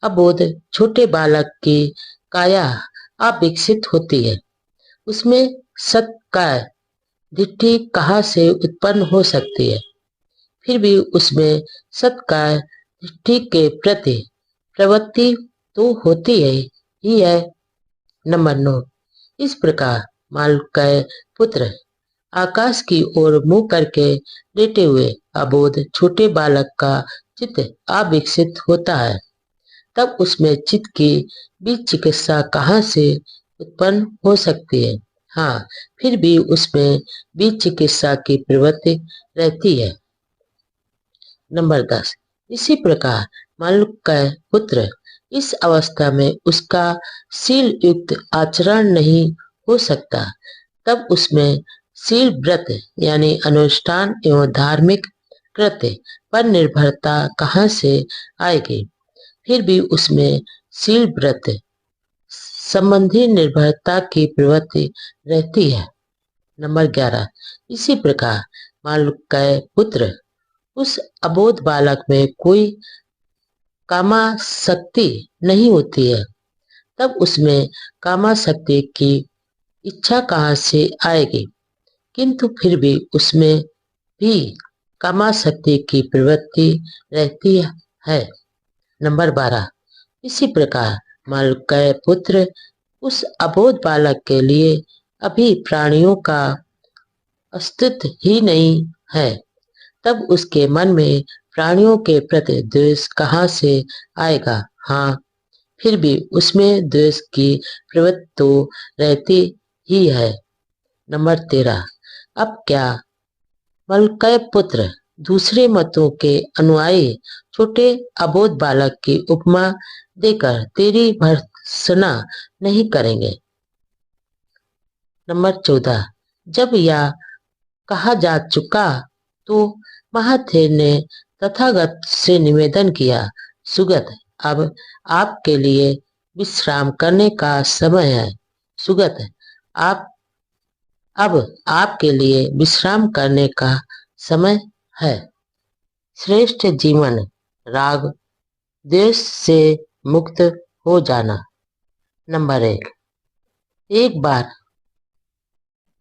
अबोध छोटे बालक की काया अविकसित होती है। उसमें सत्काय दिट्ठी कहाँ से उत्पन्न हो सकती है? फिर भी उसमें सत्काय दिट्ठी के प्रति प्रवृत्ति तो होती ही है। नंबर 9, इस प्रकार मालूक्य पुत्र, आकाश की ओर मुंह करके लेटे हुए अबोध छोटे बालक का चित्त अविकसित होता है। तब उसमें चित्त की बीज चिकित्सा कहाँ से उत्पन्न हो सकती है? हाँ, फिर भी उसमें बीज चिकित्सा की प्रवृत्ति रहती है। नंबर 10, इसी प्रकार मालूक्य पुत्र, इस अवस्था में उसका शील युक्त आचरण नहीं हो सकता। तब उसमें शील व्रत यानी अनुष्ठान एवं धार्मिक कृत्य पर निर्भरता कहाँ से आएगी? फिर भी उसमें शील व्रत संबंधी निर्भरता की प्रवृत्ति रहती है। नंबर 11। इसी प्रकार मालूकय पुत्र उस अबोध बालक में कोई कामासक्ति नहीं होती है, तब उसमें कामासक्ति की इच्छा कहाँ से आएगी? किंतु फिर भी उसमें भी कामासक्ति की प्रवृत्ति रहती है। नंबर 12। इसी प्रकार मालूकय पुत्र उस अबोध बालक के लिए अभी प्राणियों का अस्तित्व ही नहीं है, तब उसके मन में प्राणियों के प्रति द्वेष कहाँ से आएगा? हाँ, फिर भी उसमें द्वेष की प्रवृत्ति तो रहती ही है। नंबर 13। अब क्या मालूकय पुत्र दूसरे मतों के अनुयायी छोटे अबोध बालक की उपमा देकर तेरी भर्त्सना नहीं करेंगे? नंबर 14। जब यह कहा जा चुका तो महाथेर ने तथागत से निवेदन किया, सुगत, अब आपके लिए विश्राम करने का समय है। सुगत, आप अब आपके लिए विश्राम करने का समय है। श्रेष्ठ जीवन राग द्वेष से मुक्त हो जाना। नंबर 1। एक बार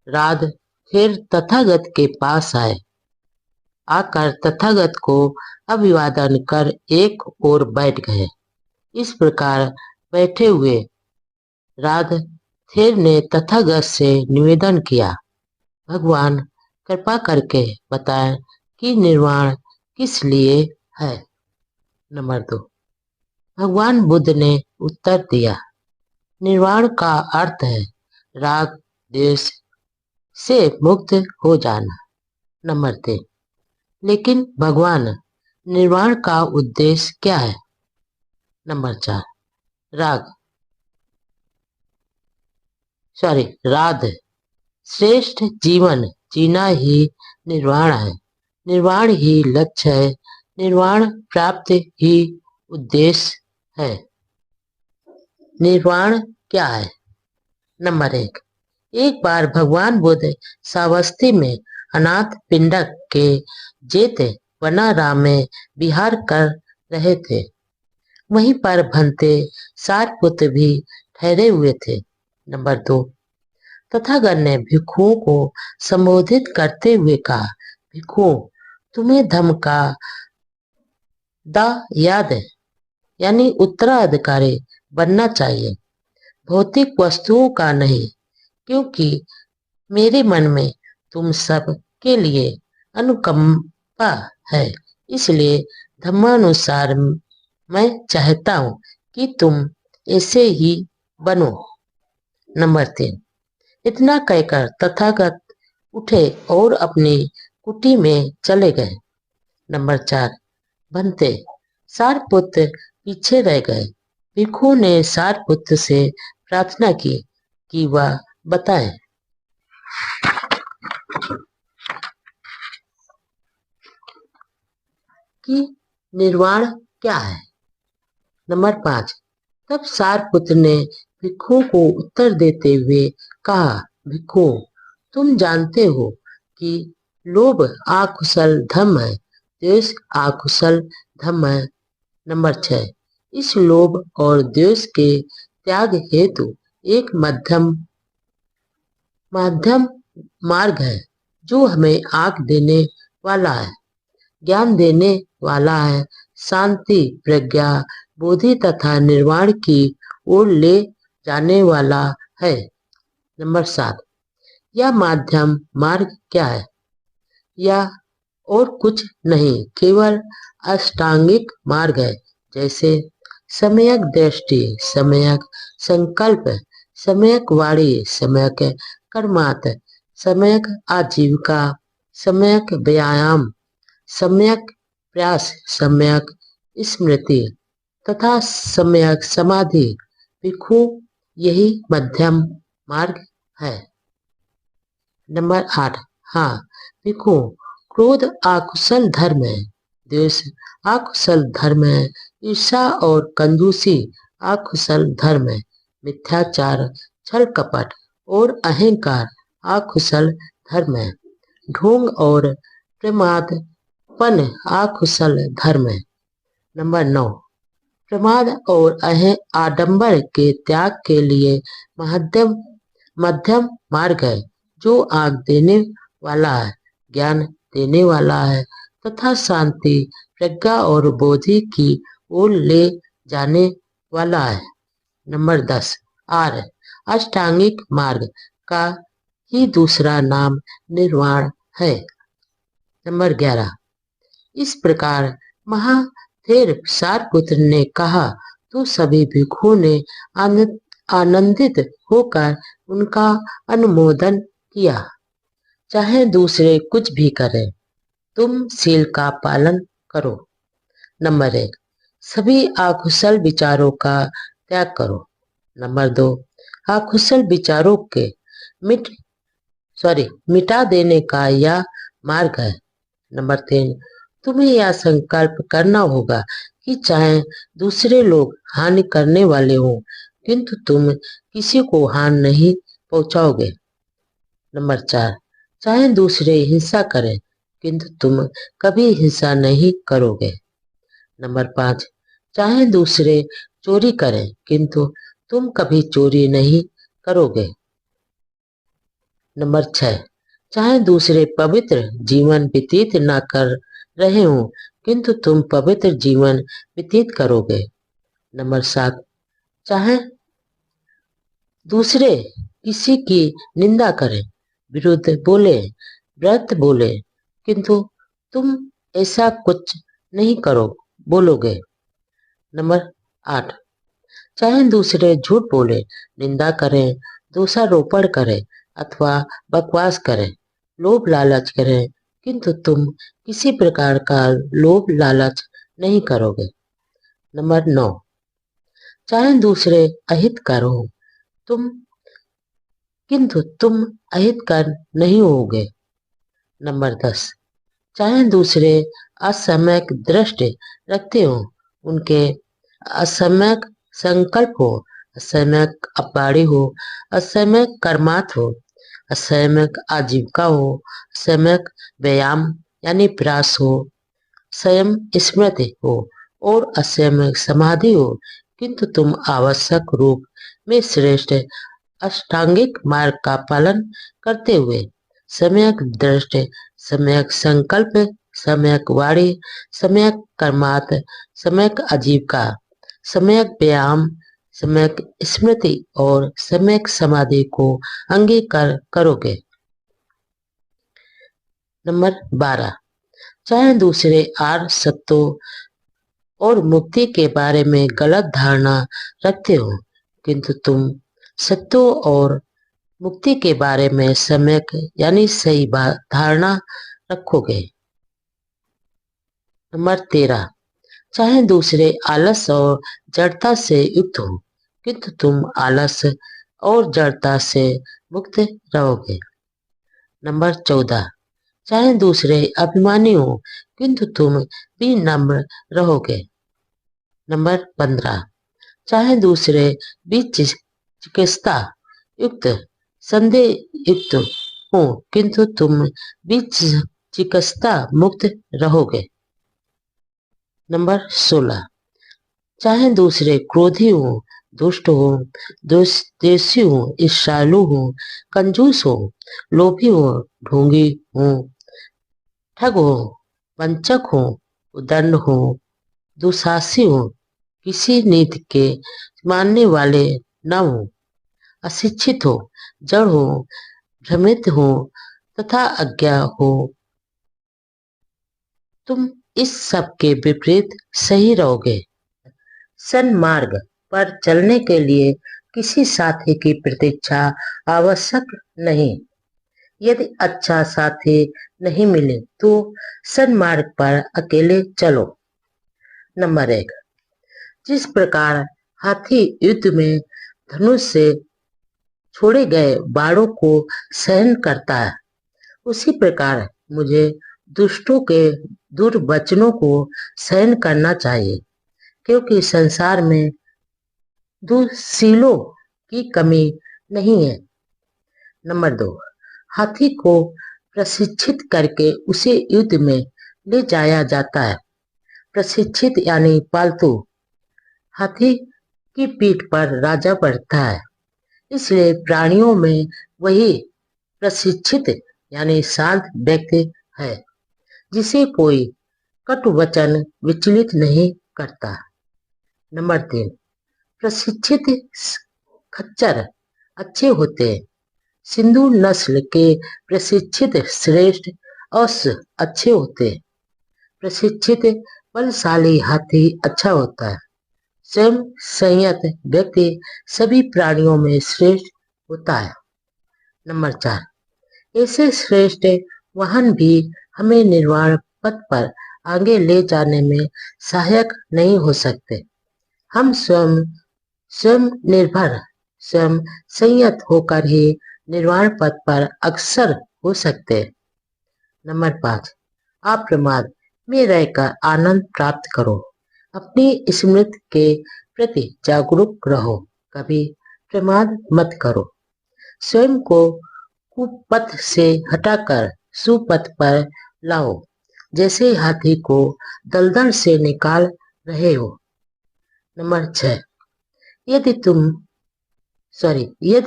राध फिर तथागत के पास आए, आकर तथागत को अभिवादन कर एक ओर बैठ गए। इस प्रकार बैठे हुए राधेर ने तथागत से निवेदन किया, भगवान कृपा करके बताएं कि निर्वाण किस लिए है? नंबर 2। भगवान बुद्ध ने उत्तर दिया, निर्वाण का अर्थ है राग द्वेष से मुक्त हो जाना। नंबर 3। लेकिन भगवान निर्वाण का उद्देश्य क्या है? नंबर 4। राध श्रेष्ठ जीवन जीना ही निर्वाण है, निर्वाण ही लक्ष्य है, निर्वाण प्राप्त ही उद्देश्य है। निर्वाण क्या है? नंबर 1। एक बार भगवान बुद्ध सावस्ती में अनाथ पिंडक के जेत वनाराम में विहार कर रहे थे। वहीं पर भंते सारपुत्र भी ठहरे हुए थे। नंबर 2। तथागत ने भिक्षुओं को संबोधित करते हुए कहा, भिक्षुओं, तुम्हें धम्म का दायाद यानी उत्तराधिकारी बनना चाहिए, भौतिक वस्तुओं का नहीं, क्योंकि मेरे मन में तुम सब के लिए अनुकंपा है, इसलिए धर्मानुसार मैं चाहता हूं कि तुम ऐसे ही बनो। नंबर 3। इतना कहकर तथागत उठे और अपनी कुटी में चले गए। नंबर 4। भंते सारपुत्र पीछे रह गए। भिक्षु ने सारपुत्र से प्रार्थना की कि वह बताए कि निर्वाण क्या है। नंबर 5। तब सारपुत्र ने भिक्षु को उत्तर देते हुए कहा, भिक्षु, तुम जानते हो कि लोभ आकुशल धम्म है, द्वेष आकुशल धम्म है। नंबर 6। इस लोभ और द्वेष के त्याग हेतु एक मध्यम मार्ग है, जो हमें आंख देने वाला है, ज्ञान देने वाला है, शांति, प्रज्ञा, बोधि तथा निर्वाण की ओर ले जाने वाला है। नंबर 7। यह मध्यम मार्ग क्या है? यह और कुछ नहीं, केवल अष्टांगिक मार्ग है, जैसे सम्यक दृष्टि, सम्यक संकल्प, सम्यक वाणी, सम्यक कर्मात, सम्यक आजीविका, सम्यक व्यायाम, सम्यक प्रयास, सम्यक स्मृति तथा सम्यक समाधि। भिक्षु, यही मध्यम मार्ग है। नंबर 8। हाँ भिक्षु, क्रोध अकुशल धर्म है, द्वेष अकुशल धर्म है, ईर्ष्या और कंजूसी अकुशल धर्म है, मिथ्याचार, छल कपट और अहंकार अकुशल धर्म है, ढोंग और प्रमादपन अकुशल धर्म है। नंबर 9, प्रमाद और आडंबर के त्याग के लिए मध्यम मध्यम मार्ग है, जो आग देने वाला है, ज्ञान देने वाला है तथा शांति, प्रज्ञा और बोधि की ओर ले जाने वाला है। नंबर 10, आर अष्टांगिक मार्ग का ही दूसरा नाम निर्वाण है। नंबर 11, इस प्रकार महाथेर सारपुत्र ने कहा तो सभी भिक्षुओं ने आनंदित होकर उनका अनुमोदन किया। चाहे दूसरे कुछ भी करें, तुम शील का पालन करो। नंबर 1, सभी अकुशल विचारों का त्याग करो। नंबर 2, अकुशल विचारों के मिटा देने का यह मार्ग है। नंबर 3, तुम्हें यह संकल्प करना होगा कि चाहे दूसरे लोग हानि करने वाले हों, किंतु तुम किसी को हानि नहीं पहुंचाओगे। नंबर 4, चाहे दूसरे हिंसा करें, किंतु तुम कभी हिंसा नहीं करोगे। नंबर 5, चाहे दूसरे चोरी करें, किंतु तुम कभी चोरी नहीं करोगे। नंबर 6, चाहे दूसरे पवित्र जीवन व्यतीत न कर रहे हों, किंतु तुम पवित्र जीवन व्यतीत करोगे। नंबर 7, चाहे दूसरे किसी की निंदा करें, विरुद्ध बोले, व्रत बोले, किंतु तुम ऐसा कुछ नहीं बोलोगे। नंबर 8, चाहे दूसरे झूठ बोले, निंदा करें, दोषारोपण करें अथवा बकवास करें, लोभ लालच करें, किंतु तुम किसी प्रकार का लोभ लालच नहीं करोगे। नंबर 9, चाहे दूसरे अहितकर हो, किंतु तुम अहितकर नहीं होगे। नंबर 10, चाहे दूसरे असम्यक दृष्टि रखते हो, उनके असम्यक संकल्प हो, असम्यक अपवाड़ी हो, असम्यक कर्मात हो, असम्यक आजीविका हो, असम्यक व्यायाम यानी प्रयास हो, संयम स्मृति हो और असम्यक समाधि हो, किंतु तुम आवश्यक रूप में श्रेष्ठ अष्टांगिक मार्ग का पालन करते हुए सम्यक दृष्टि, सम्यक संकल्प, सम्यक वाणी, सम्यक कर्मात, सम्यक आजीविका, सम्यक व्यायाम, सम्यक स्मृति और सम्यक समाधि को अंगीकार करोगे। नंबर 12, चाहे दूसरे आर्य सत्यों और मुक्ति के बारे में गलत धारणा रखते हो, किंतु तुम सत्यों और मुक्ति के बारे में सम्यक यानी सही धारणा रखोगे। नंबर 13, चाहे दूसरे आलस और जड़ता से युक्त हो, किंतु तुम आलस और जड़ता से मुक्त रहोगे। नंबर 14, चाहे दूसरे अभिमानी हो, किंतु तुम भी नम्र रहोगे। नंबर 15, चाहे दूसरे भी चिकित्सा युक्त संदेह युक्त हो, किंतु तुम भी चिकित्सा मुक्त रहोगे। नंबर 16, चाहे दूसरे क्रोधी हो, दुष्ट हो, देशी हो, ईर्ष्यालु हो, कंजूस हो, लोभी हो, ढोंगी हो, ठग हो, वंचक हो, उदंड हो, दुशासी हो, किसी नीति के मानने वाले न हो, अशिक्षित हो, जड़ हो, भ्रमित हो तथा अज्ञा हो, तुम इस सब के विपरीत सही रहोगे। सन्मार्ग पर चलने के लिए किसी साथी की प्रतीक्षा आवश्यक नहीं। यदि अच्छा साथी नहीं मिले तो सन्मार्ग पर अकेले चलो। नंबर 1, जिस प्रकार हाथी युद्ध में धनुष से छोड़े गए बाणों को सहन करता है, उसी प्रकार मुझे दुष्टों के दुर्वचनों को सहन करना चाहिए, क्योंकि संसार में दुशीलों की कमी नहीं है। नंबर 2, हाथी को प्रशिक्षित करके उसे युद्ध में ले जाया जाता है। प्रशिक्षित यानी पालतू। हाथी की पीठ पर राजा बैठता है, इसलिए प्राणियों में वही प्रशिक्षित यानी शांत व्यक्ति है, जिसे कोई कटु वचन विचलित नहीं करता। नंबर 3, प्रशिक्षित खच्चर अच्छे होते हैं। सिंधु नस्ल के प्रशिक्षित श्रेष्ठ अश्व अच्छे होते हैं। प्रशिक्षित बलशाली हाथी अच्छा होता है। स्वयं संयत व्यक्ति सभी प्राणियों में श्रेष्ठ होता है। नंबर 4, ऐसे श्रेष्ठ वाहन भी हमें निर्वाण पथ पर आगे ले जाने में सहायक नहीं हो सकते। हम स्वयं निर्भर, स्वयं संयत होकर ही निर्वाण पथ पर अग्रसर हो सकते हैं। नंबर 5, अप्रमाद में रहकर आनंद प्राप्त करो। अपनी स्मृति के प्रति जागरूक रहो, कभी प्रमाद मत करो। स्वयं को कुपथ से हटाकर सुपथ पर लाओ, जैसे हाथी को दलदल से निकाल रहे हो। नंबर 6, यदि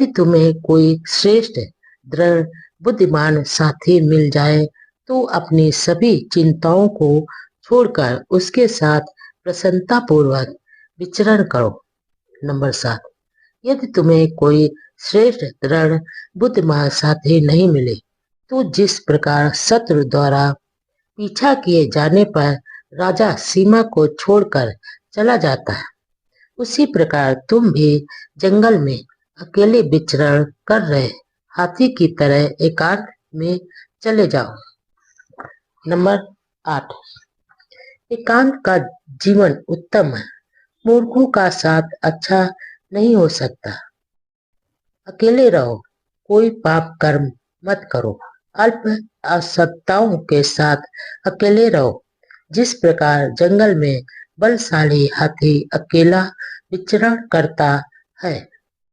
तुम्हें कोई श्रेष्ठ दृढ़ बुद्धिमान साथी मिल जाए तो अपनी सभी चिंताओं को छोड़कर उसके साथ प्रसन्नता पूर्वक विचरण करो। नंबर 7, यदि तुम्हें कोई श्रेष्ठ दृढ़ बुद्धिमान साथी नहीं मिले तो जिस प्रकार शत्रु द्वारा पीछा किए जाने पर राजा सीमा को छोड़कर चला जाता है, उसी प्रकार तुम भी जंगल में अकेले विचरण कर रहे हाथी की तरह एकांत में चले जाओ। नंबर 8, एकांत का जीवन उत्तम है। मूर्खों का साथ अच्छा नहीं हो सकता। अकेले रहो, कोई पाप कर्म मत करो। अल्प असत्ताओं के साथ अकेले रहो। जिस प्रकार जंगल में बलशाली हाथी अकेला विचरण करता है,